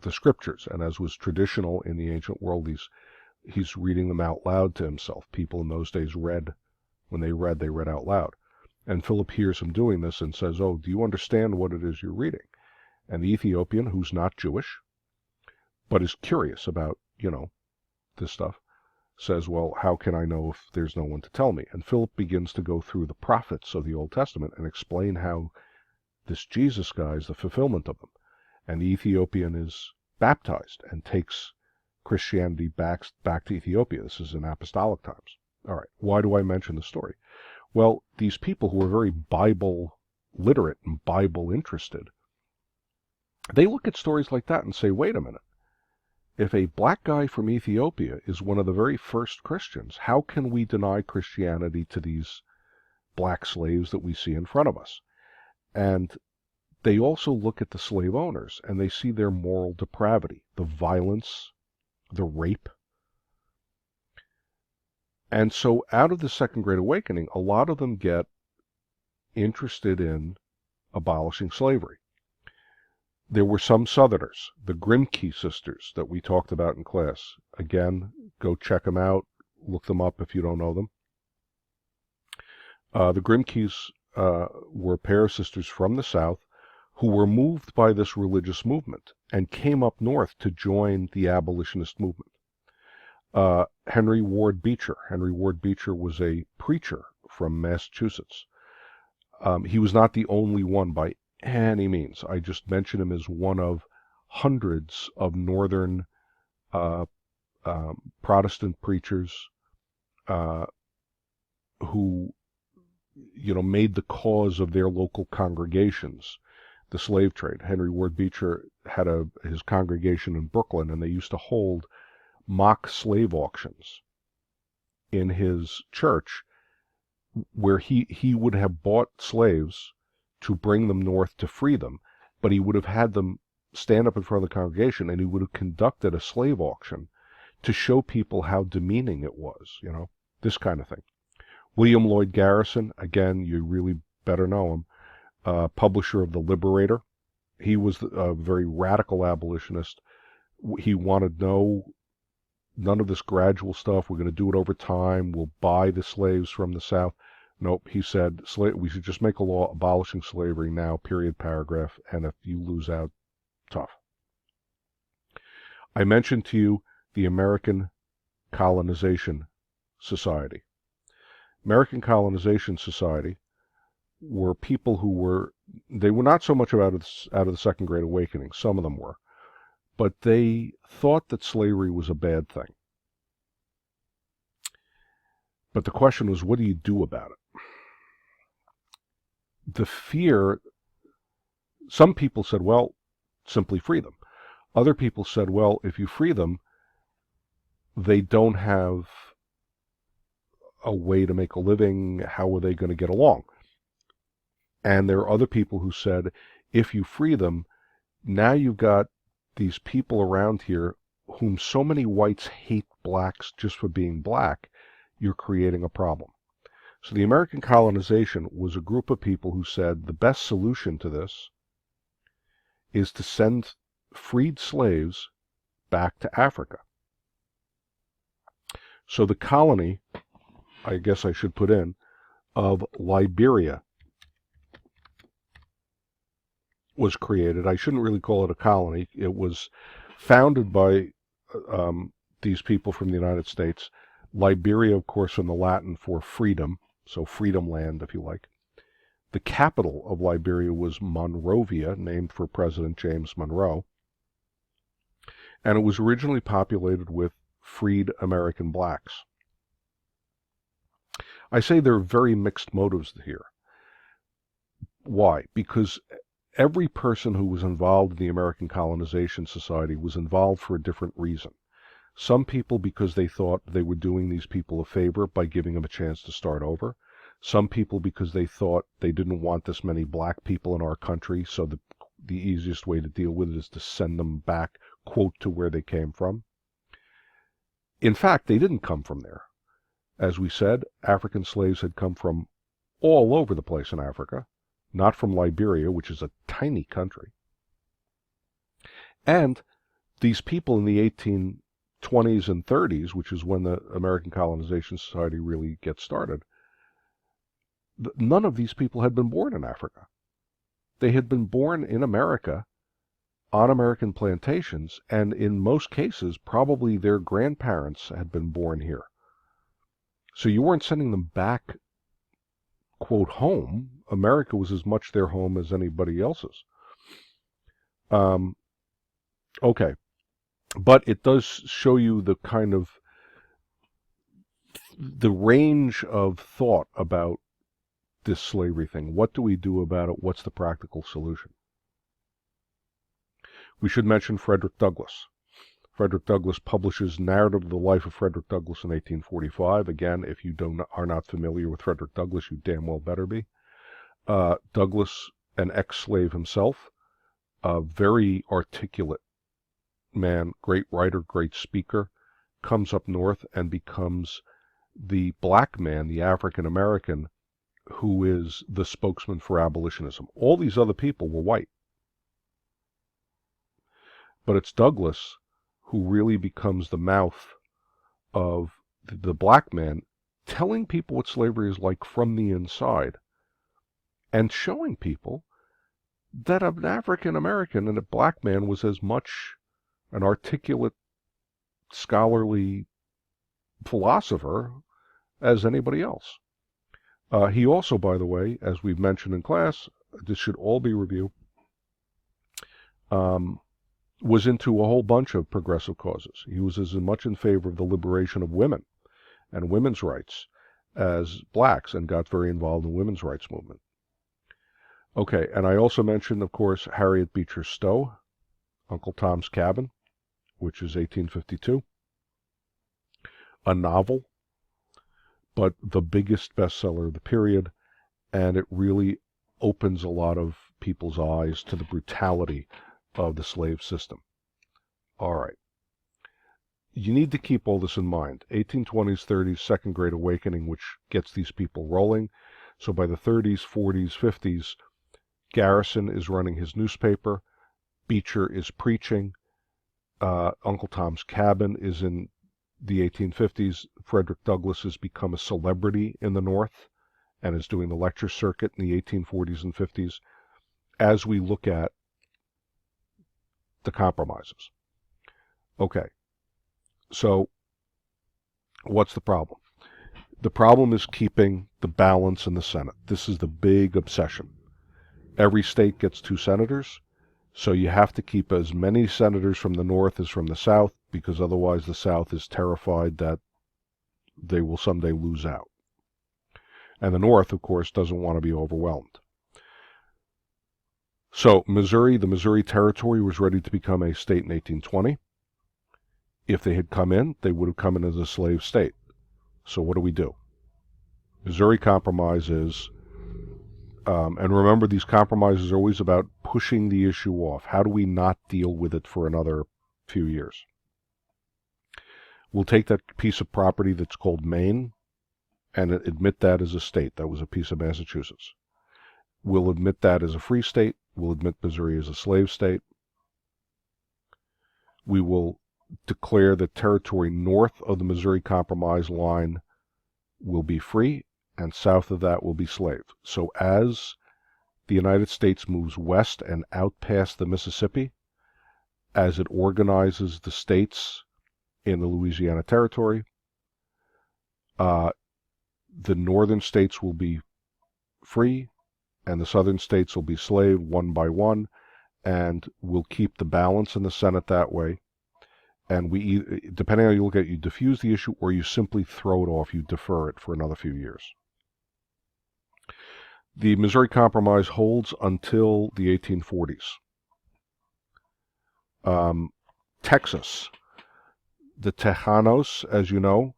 the scriptures, and as was traditional in the ancient world, he's reading them out loud to himself. People in those days read. When they read out loud. And Philip hears him doing this and says, oh, do you understand what it is you're reading? And the Ethiopian, who's not Jewish, but is curious about, this stuff, says, well, how can I know if there's no one to tell me? And Philip begins to go through the prophets of the Old Testament and explain how this Jesus guy is the fulfillment of them. And the Ethiopian is baptized and takes Christianity back to Ethiopia. This is in apostolic times. All right, why do I mention the story? Well, these people who are very Bible literate and Bible interested, they look at stories like that and say, wait a minute. If a black guy from Ethiopia is one of the very first Christians, how can we deny Christianity to these black slaves that we see in front of us? And they also look at the slave owners and they see their moral depravity, the violence, the rape. And so out of the Second Great Awakening, a lot of them get interested in abolishing slavery. There were some Southerners, the Grimke sisters that we talked about in class. Again, go check them out. Look them up if you don't know them. The Grimkes were a pair of sisters from the South who were moved by this religious movement and came up north to join the abolitionist movement. Henry Ward Beecher. Henry Ward Beecher was a preacher from Massachusetts. He was not the only one by any means. I just mention him as one of hundreds of northern Protestant preachers who, made the cause of their local congregations the slave trade. Henry Ward Beecher had his congregation in Brooklyn, and they used to hold mock slave auctions in his church where he would have bought slaves to bring them north to free them, but he would have had them stand up in front of the congregation and he would have conducted a slave auction to show people how demeaning it was, this kind of thing. William Lloyd Garrison, again, you really better know him, publisher of The Liberator. He was a very radical abolitionist. He wanted none of this gradual stuff. We're going to do it over time. We'll buy the slaves from the South. Nope, he said, we should just make a law abolishing slavery now, period, paragraph, and if you lose out, tough. I mentioned to you the American Colonization Society. American Colonization Society were people who they were not so much out of the Second Great Awakening. Some of them were, but they thought that slavery was a bad thing. But the question was, what do you do about it? The fear, some people said, well, simply free them. Other people said, well, if you free them, they don't have a way to make a living. How are they going to get along? And there are other people who said, if you free them, now you've got these people around here whom so many whites hate blacks just for being black, you're creating a problem. So the American colonization was a group of people who said the best solution to this is to send freed slaves back to Africa. So the colony, I guess I should put in, of Liberia was created. I shouldn't really call it a colony. It was founded by these people from the United States. Liberia, of course, from the Latin for freedom, so freedom land, if you like. The capital of Liberia was Monrovia, named for President James Monroe. And it was originally populated with freed American blacks. I say there are very mixed motives here. Why? Because every person who was involved in the American Colonization Society was involved for a different reason. Some people because they thought they were doing these people a favor by giving them a chance to start over. Some people because they thought they didn't want this many black people in our country, so the easiest way to deal with it is to send them back, quote, to where they came from. In fact, they didn't come from there. As we said, African slaves had come from all over the place in Africa, not from Liberia, which is a tiny country. And these people in the 1820s and 30s, which is when the American Colonization Society really gets started, none of these people had been born in Africa. They had been born in America on American plantations, and in most cases, probably their grandparents had been born here. So you weren't sending them back, quote, home. America was as much their home as anybody else's. Okay. But it does show you the kind of the range of thought about this slavery thing. What do we do about it? What's the practical solution? We should mention Frederick Douglass. Frederick Douglass publishes Narrative of the Life of Frederick Douglass in 1845. Again, if you are not familiar with Frederick Douglass, you damn well better be. Douglass, an ex-slave himself, a very articulate man, great writer, great speaker, comes up north and becomes the black man, the African American, who is the spokesman for abolitionism. All these other people were white. But it's Douglass who really becomes the mouth of the black man, telling people what slavery is like from the inside, and showing people that an African American and a black man was as much an articulate, scholarly philosopher as anybody else. He also, by the way, as we've mentioned in class, this should all be review, was into a whole bunch of progressive causes. He was as much in favor of the liberation of women and women's rights as blacks, and got very involved in the women's rights movement. Okay, and I also mentioned, of course, Harriet Beecher Stowe, Uncle Tom's Cabin, which is 1852. A novel, but the biggest bestseller of the period, and it really opens a lot of people's eyes to the brutality of the slave system. All right. You need to keep all this in mind. 1820s, 30s, Second Great Awakening, which gets these people rolling. So by the 30s, 40s, 50s, Garrison is running his newspaper. Beecher is preaching. Uncle Tom's Cabin is in the 1850s. Frederick Douglass has become a celebrity in the North and is doing the lecture circuit in the 1840s and 50s as we look at the compromises. Okay, so what's the problem? The problem is keeping the balance in the Senate. This is the big obsession. Every state gets 2 senators, so you have to keep as many senators from the North as from the South, because otherwise the South is terrified that they will someday lose out. And the North, of course, doesn't want to be overwhelmed. So Missouri, the Missouri Territory, was ready to become a state in 1820. If they had come in, they would have come in as a slave state. So what do? Missouri Compromise is, and remember, these compromises are always about pushing the issue off. How do we not deal with it for another few years? We'll take that piece of property that's called Maine and admit that as a state. That was a piece of Massachusetts. We'll admit that as a free state. We'll admit Missouri as a slave state. We will declare that territory north of the Missouri Compromise line will be free, and south of that will be slave. So as the United States moves west and out past the Mississippi, as it organizes the states in the Louisiana Territory, the northern states will be free, and the southern states will be slave one by one, and we'll keep the balance in the Senate that way. And depending on how you look at it, you diffuse the issue or you simply throw it off, you defer it for another few years. The Missouri Compromise holds until the 1840s. Texas. The Tejanos, as you know,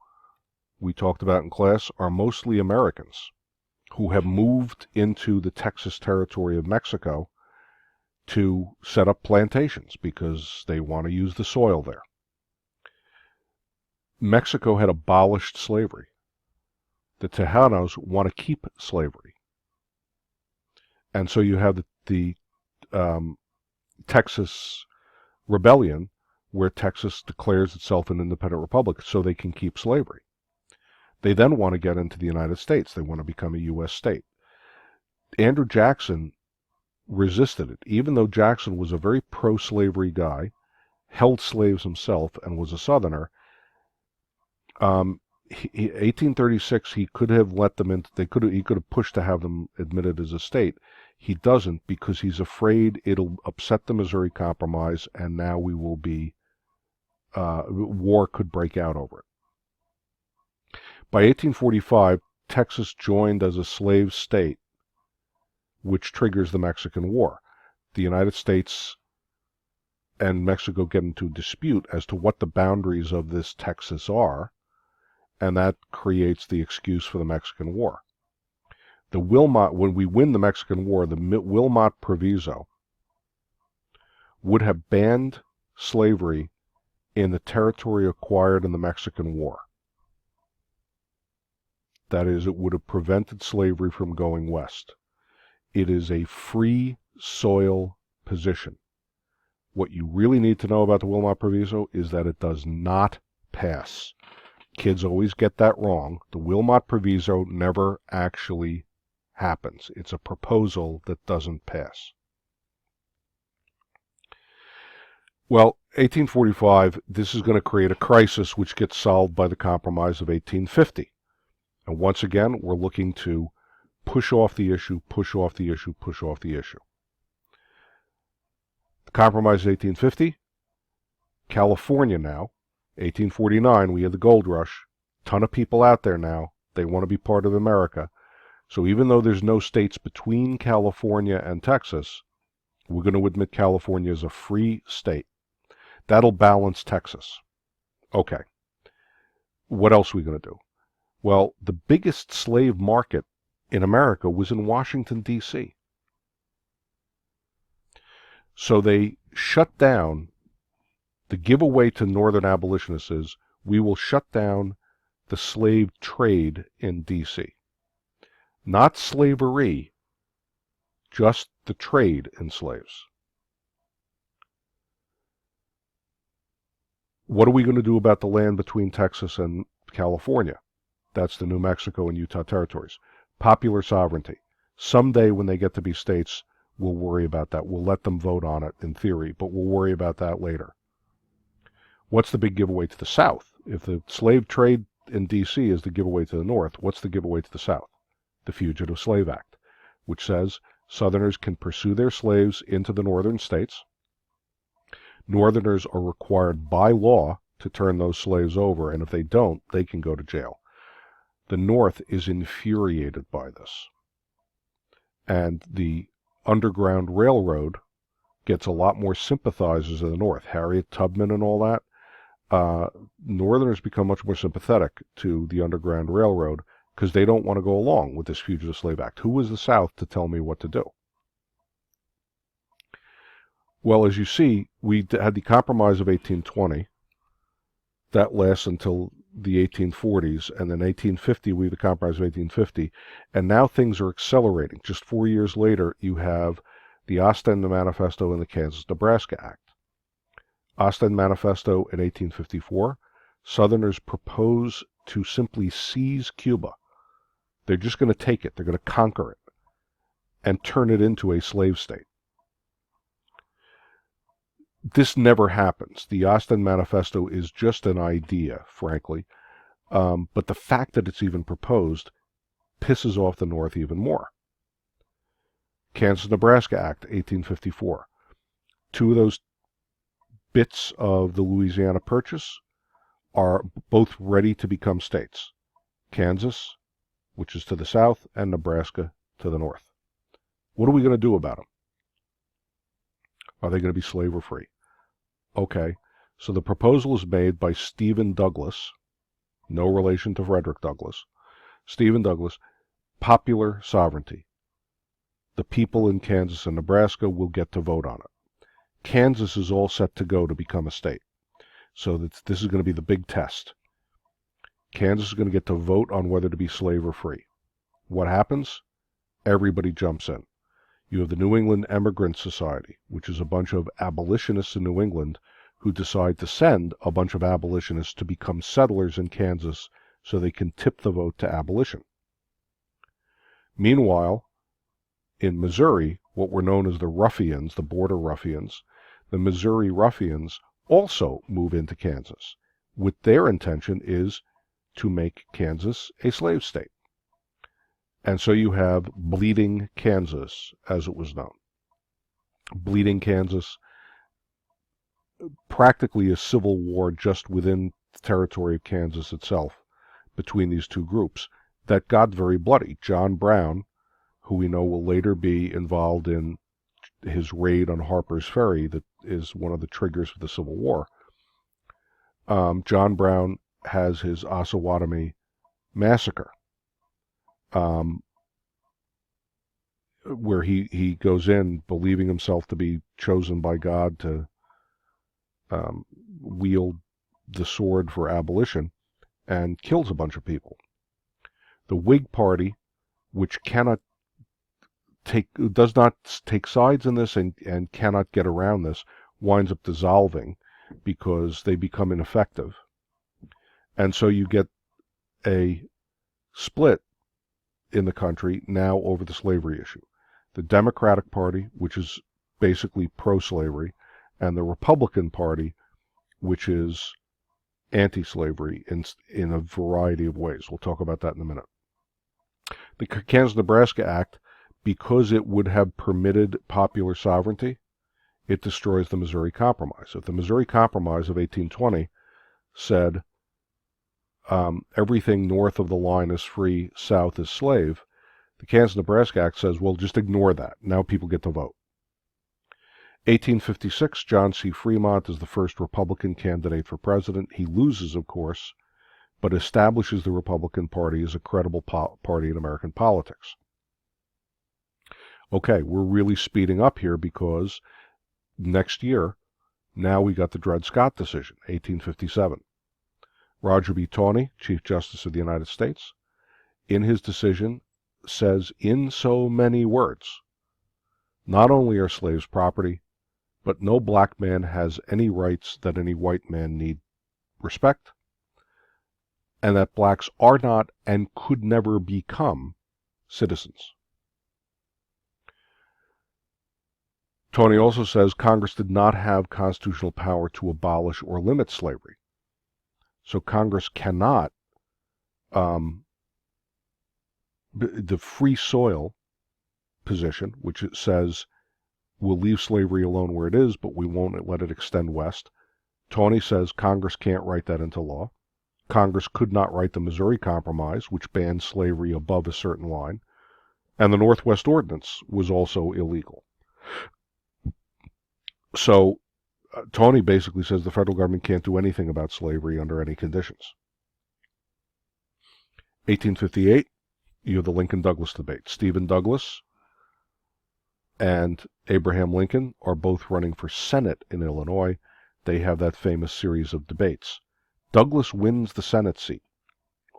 we talked about in class, are mostly Americans who have moved into the Texas territory of Mexico to set up plantations because they want to use the soil there. Mexico had abolished slavery. The Tejanos want to keep slavery. And so you have the Texas Rebellion, where Texas declares itself an independent republic so they can keep slavery. They then want to get into the United States. They want to become a U.S. state. Andrew Jackson resisted it, even though Jackson was a very pro-slavery guy, held slaves himself, and was a Southerner. 1836, he could have let them in. He could have pushed to have them admitted as a state. He doesn't because he's afraid it'll upset the Missouri Compromise, and now we will be war could break out over it. By 1845, Texas joined as a slave state, which triggers the Mexican War. The United States and Mexico get into a dispute as to what the boundaries of this Texas are, and that creates the excuse for the Mexican War. The Wilmot, when we win the Mexican War, the Wilmot Proviso would have banned slavery in the territory acquired in the Mexican War. That is, it would have prevented slavery from going west. It is a free soil position. What you really need to know about the Wilmot Proviso is that it does not pass. Kids always get that wrong. The Wilmot Proviso never actually happens. It's a proposal that doesn't pass. Well, 1845, this is going to create a crisis which gets solved by the Compromise of 1850. And once again, we're looking to push off the issue, push off the issue, push off the issue. The Compromise of 1850, California now. 1849, we had the gold rush. Ton of people out there now. They want to be part of America. So even though there's no states between California and Texas, we're going to admit California as a free state. That'll balance Texas. Okay. What else are we going to do? Well, the biggest slave market in America was in Washington, D.C. So they shut down. The giveaway to Northern abolitionists is, we will shut down the slave trade in D.C. Not slavery, just the trade in slaves. What are we going to do about the land between Texas and California? That's the New Mexico and Utah territories. Popular sovereignty. Someday when they get to be states, we'll worry about that. We'll let them vote on it in theory, but we'll worry about that later. What's the big giveaway to the South? If the slave trade in D.C. is the giveaway to the North. What's the giveaway to the South? The Fugitive Slave Act, which says Southerners can pursue their slaves into the northern states. Northerners are required by law to turn those slaves over, and if they don't, they can go to jail. The North is infuriated by this. And the Underground Railroad gets a lot more sympathizers in the North. Harriet Tubman and all that. Northerners become much more sympathetic to the Underground Railroad because they don't want to go along with this Fugitive Slave Act. Who was the South to tell me what to do? Well, as you see, we had the Compromise of 1820. That lasts until the 1840s, and then 1850, we have the Compromise of 1850, and now things are accelerating. Just 4 years later, you have the Ostend Manifesto and the Kansas-Nebraska Act. Ostend Manifesto in 1854, Southerners propose to simply seize Cuba. They're just going to take it. They're going to conquer it and turn it into a slave state. This never happens. The Ostend Manifesto is just an idea, frankly. But the fact that it's even proposed pisses off the North even more. Kansas-Nebraska Act, 1854. Two of those bits of the Louisiana Purchase are both ready to become states. Kansas, which is to the south, and Nebraska to the north. What are we going to do about them? Are they going to be slave or free? Okay, so the proposal is made by Stephen Douglas, no relation to Frederick Douglass. Stephen Douglas, popular sovereignty. The people in Kansas and Nebraska will get to vote on it. Kansas is all set to go to become a state. So this is going to be the big test. Kansas is going to get to vote on whether to be slave or free. What happens? Everybody jumps in. You have the New England Emigrant Society, which is a bunch of abolitionists in New England who decide to send a bunch of abolitionists to become settlers in Kansas so they can tip the vote to abolition. Meanwhile, in Missouri, what were known as the Ruffians, the Border Ruffians, the Missouri Ruffians also move into Kansas, with their intention is to make Kansas a slave state. And so you have Bleeding Kansas, as it was known. Bleeding Kansas, practically a civil war just within the territory of Kansas itself between these two groups that got very bloody. John Brown, who we know will later be involved in his raid on Harper's Ferry, that is one of the triggers for the Civil War. John Brown has his Osawatomie massacre, where he goes in believing himself to be chosen by God to wield the sword for abolition and kills a bunch of people. The Whig Party, which does not take sides in this and cannot get around this, winds up dissolving because they become ineffective. And so you get a split in the country now over the slavery issue. The Democratic Party, which is basically pro-slavery, and the Republican Party, which is anti-slavery in a variety of ways. We'll talk about that in a minute. The Kansas-Nebraska Act, because it would have permitted popular sovereignty, it destroys the Missouri Compromise. If the Missouri Compromise of 1820 said everything north of the line is free, south is slave, the Kansas-Nebraska Act says, well, just ignore that. Now people get to vote. 1856, John C. Fremont is the first Republican candidate for president. He loses, of course, but establishes the Republican Party as a credible party in American politics. Okay, we're really speeding up here because next year, now we got the Dred Scott decision, 1857. Roger B. Taney, Chief Justice of the United States, in his decision says in so many words, not only are slaves property, but no black man has any rights that any white man need respect, and that blacks are not and could never become citizens. Taney also says Congress did not have constitutional power to abolish or limit slavery. So Congress cannot the free soil position, which it says we'll leave slavery alone where it is, but we won't let it extend west. Tawney says Congress can't write that into law. Congress could not write the Missouri Compromise, which banned slavery above a certain line. And the Northwest Ordinance was also illegal. So Tawney basically says the federal government can't do anything about slavery under any conditions. 1858, you have the Lincoln-Douglas debate. Stephen Douglas and Abraham Lincoln are both running for Senate in Illinois. They have that famous series of debates. Douglas wins the Senate seat,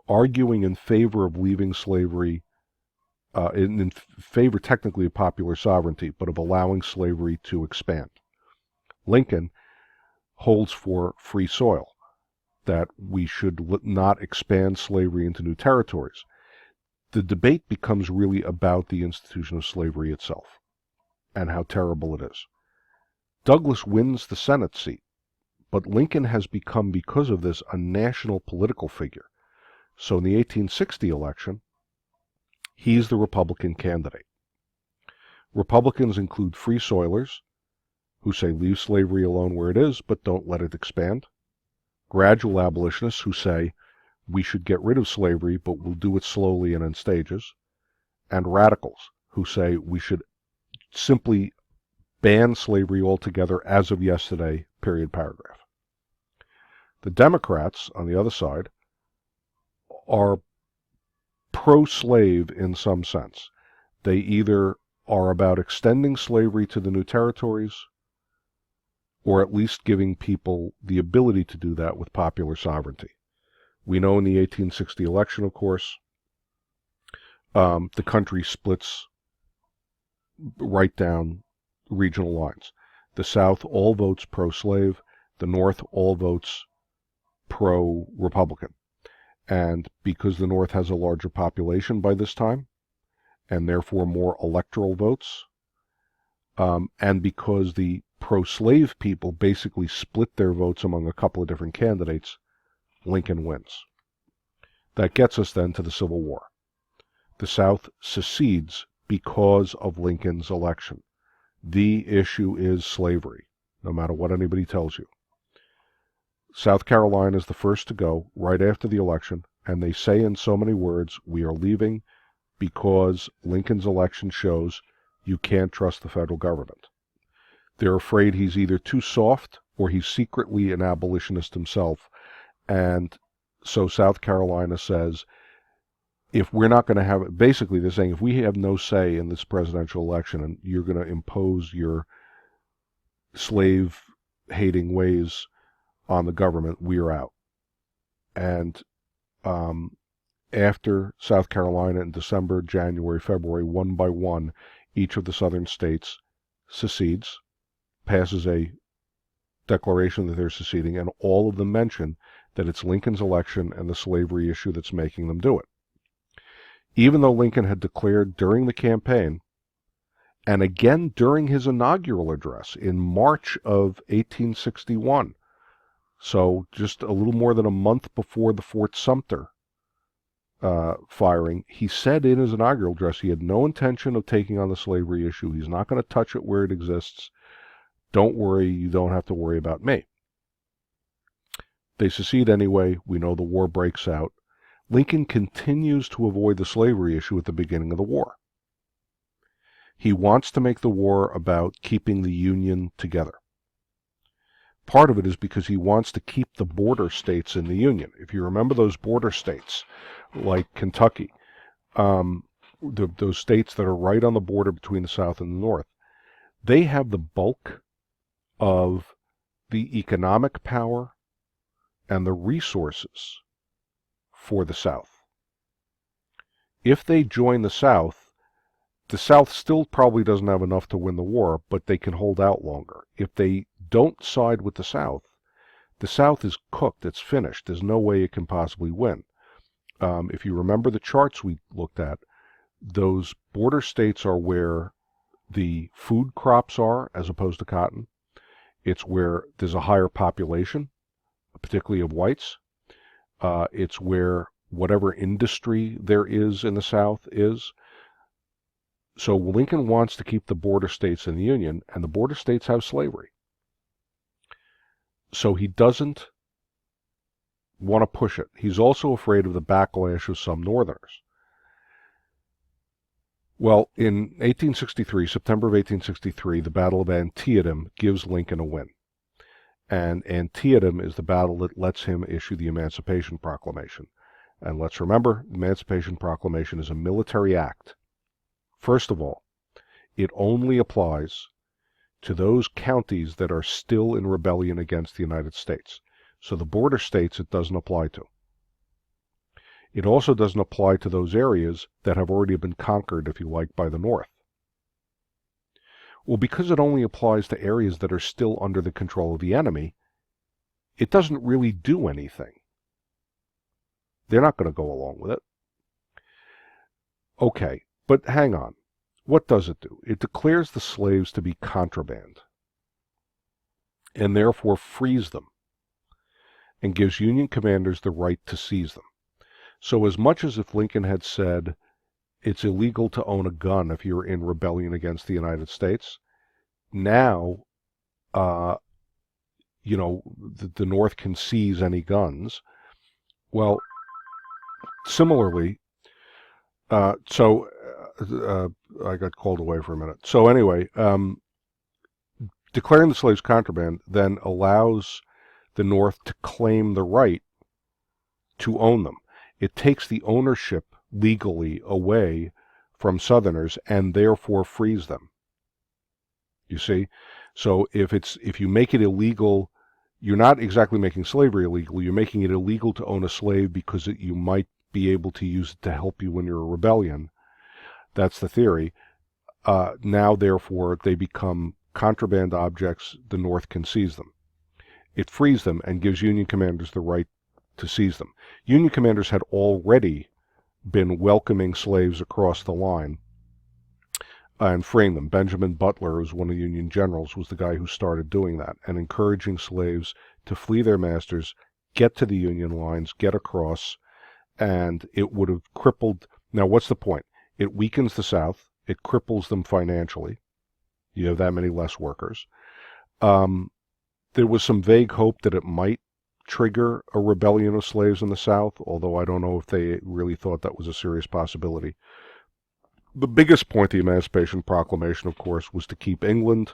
arguing in favor of leaving slavery, in favor technically of popular sovereignty, but of allowing slavery to expand. Lincoln holds for free soil, that we should not expand slavery into new territories. The debate becomes really about the institution of slavery itself and how terrible it is. Douglas wins the Senate seat, but Lincoln has become, because of this, a national political figure. So in the 1860 election, he's the Republican candidate. Republicans include free soilers, who say leave slavery alone where it is, but don't let it expand. Gradual abolitionists who say we should get rid of slavery, but we'll do it slowly and in stages. And radicals who say we should simply ban slavery altogether as of yesterday, period, paragraph. The Democrats, on the other side, are pro-slave in some sense. They either are about extending slavery to the new territories, or at least giving people the ability to do that with popular sovereignty. We know in the 1860 election, of course, the country splits right down regional lines. The South all votes pro-slave. The North all votes pro-Republican. And because the North has a larger population by this time, and therefore more electoral votes, and because the pro-slave people basically split their votes among a couple of different candidates, Lincoln wins. That gets us then to the Civil War. The South secedes because of Lincoln's election. The issue is slavery, no matter what anybody tells you. South Carolina is the first to go right after the election, and they say in so many words, we are leaving because Lincoln's election shows you can't trust the federal government. They're afraid he's either too soft or he's secretly an abolitionist himself. And so South Carolina says, if we're not going to have it, basically they're saying if we have no say in this presidential election and you're going to impose your slave-hating ways on the government, we're out. And after South Carolina in December, January, February, one by one, each of the southern states secedes, passes a declaration that they're seceding, and all of them mention that it's Lincoln's election and the slavery issue that's making them do it. Even though Lincoln had declared during the campaign, and again during his inaugural address in March of 1861, so just a little more than a month before the Fort Sumter firing, he said in his inaugural address he had no intention of taking on the slavery issue. He's not going to touch it where it exists. Don't worry, you don't have to worry about me. They secede anyway. We know the war breaks out. Lincoln continues to avoid the slavery issue at the beginning of the war. He wants to make the war about keeping the Union together. Part of it is because he wants to keep the border states in the Union. If you remember those border states, like Kentucky, those states that are right on the border between the South and the North, they have the bulk of the economic power and the resources for the South. If they join the South still probably doesn't have enough to win the war, but they can hold out longer. If they don't side with the South is cooked, it's finished. There's no way it can possibly win. If you remember the charts we looked at, those border states are where the food crops are as opposed to cotton. It's where there's a higher population, particularly of whites. It's where whatever industry there is in the South is. So Lincoln wants to keep the border states in the Union, and the border states have slavery. So he doesn't want to push it. He's also afraid of the backlash of some Northerners. Well, in 1863, September of 1863, the Battle of Antietam gives Lincoln a win. And Antietam is the battle that lets him issue the Emancipation Proclamation. And let's remember, the Emancipation Proclamation is a military act. First of all, it only applies to those counties that are still in rebellion against the United States. So the border states it doesn't apply to. It also doesn't apply to those areas that have already been conquered, if you like, by the North. Well, because it only applies to areas that are still under the control of the enemy, it doesn't really do anything. They're not going to go along with it. Okay, but hang on. What does it do? It declares the slaves to be contraband, and therefore frees them, and gives Union commanders the right to seize them. So as much as if Lincoln had said, it's illegal to own a gun if you're in rebellion against the United States, now, the North can seize any guns. Well, similarly, I got called away for a minute. So anyway, declaring the slaves contraband then allows the North to claim the right to own them. It takes the ownership legally away from Southerners and therefore frees them. You see? So if you make it illegal, you're not exactly making slavery illegal. You're making it illegal to own a slave because you might be able to use it to help you when you're a rebellion. That's the theory. Now, therefore, they become contraband objects. The North can seize them. It frees them and gives Union commanders the right to seize them. Union commanders had already been welcoming slaves across the line and freeing them. Benjamin Butler, who was one of the Union generals, was the guy who started doing that and encouraging slaves to flee their masters, get to the Union lines, get across, and it would have crippled. Now, what's the point? It weakens the South. It cripples them financially. You have that many less workers. There was some vague hope that it might trigger a rebellion of slaves in the South, although I don't know if they really thought that was a serious possibility. The biggest point of the Emancipation Proclamation, of course, was to keep England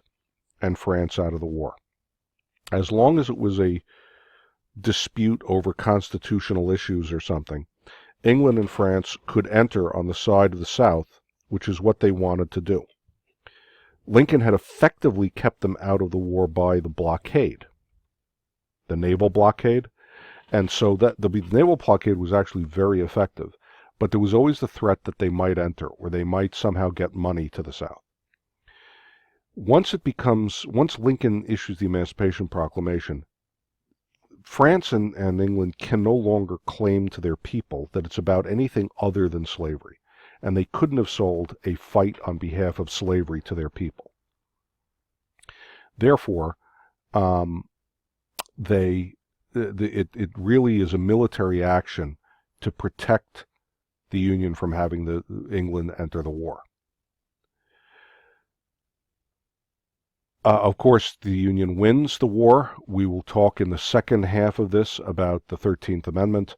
and France out of the war. As long as it was a dispute over constitutional issues or something, England and France could enter on the side of the South, which is what they wanted to do. Lincoln had effectively kept them out of the war by the blockade, the naval blockade, and so that the naval blockade was actually very effective. But there was always the threat that they might enter, or they might somehow get money to the South. Once Lincoln issues the Emancipation Proclamation, France and England can no longer claim to their people that it's about anything other than slavery, and they couldn't have sold a fight on behalf of slavery to their people. Therefore, it really is a military action to protect the Union from having England enter the war. Of course, the Union wins the war. We will talk in the second half of this about the 13th Amendment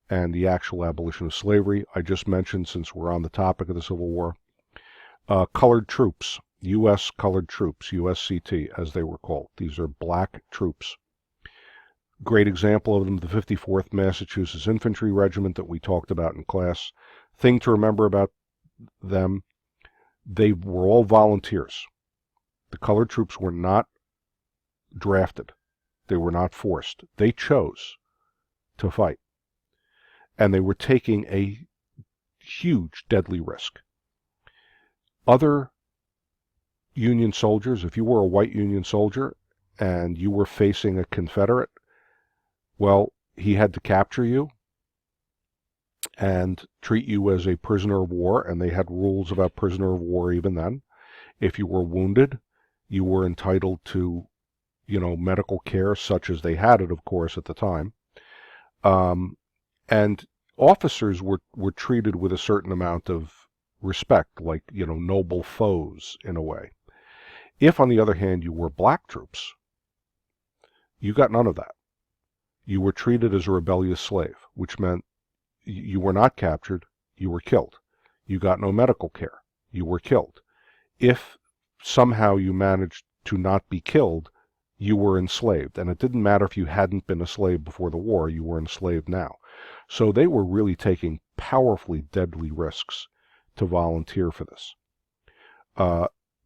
and the actual abolition of slavery. I just mentioned, since we're on the topic of the Civil War, colored troops, U.S. colored troops, USCT, as they were called. These are black troops. Great example of them, the 54th Massachusetts Infantry Regiment that we talked about in class. Thing to remember about them, they were all volunteers. The colored troops were not drafted. They were not forced. They chose to fight. And they were taking a huge, deadly risk. Other Union soldiers, if you were a white Union soldier and you were facing a Confederate, well, he had to capture you and treat you as a prisoner of war, and they had rules about prisoner of war even then. If you were wounded, you were entitled to, medical care, such as they had it, of course, at the time. And Officers were treated with a certain amount of respect, like, noble foes in a way. If, on the other hand, you were black troops, you got none of that. You were treated as a rebellious slave, which meant you were not captured, you were killed. You got no medical care, you were killed. If somehow you managed to not be killed, you were enslaved. And it didn't matter if you hadn't been a slave before the war, you were enslaved now. So they were really taking powerfully deadly risks to volunteer for this.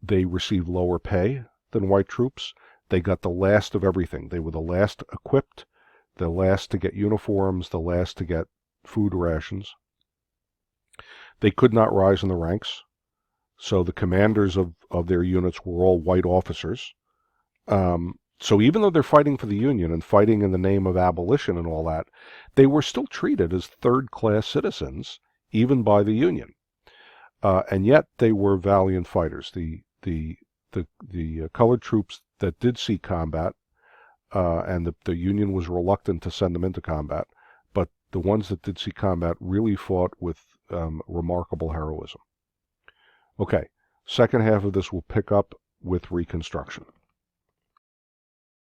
They received lower pay than white troops. They got the last of everything. They were the last equipped, the last to get uniforms, the last to get food rations. They could not rise in the ranks. So the commanders of their units were all white officers. So even though they're fighting for the Union and fighting in the name of abolition and all that, they were still treated as third-class citizens, even by the Union. And yet they were valiant fighters. The colored troops that did see combat, and the Union was reluctant to send them into combat, but the ones that did see combat really fought with remarkable heroism. Okay, second half of this will pick up with Reconstruction.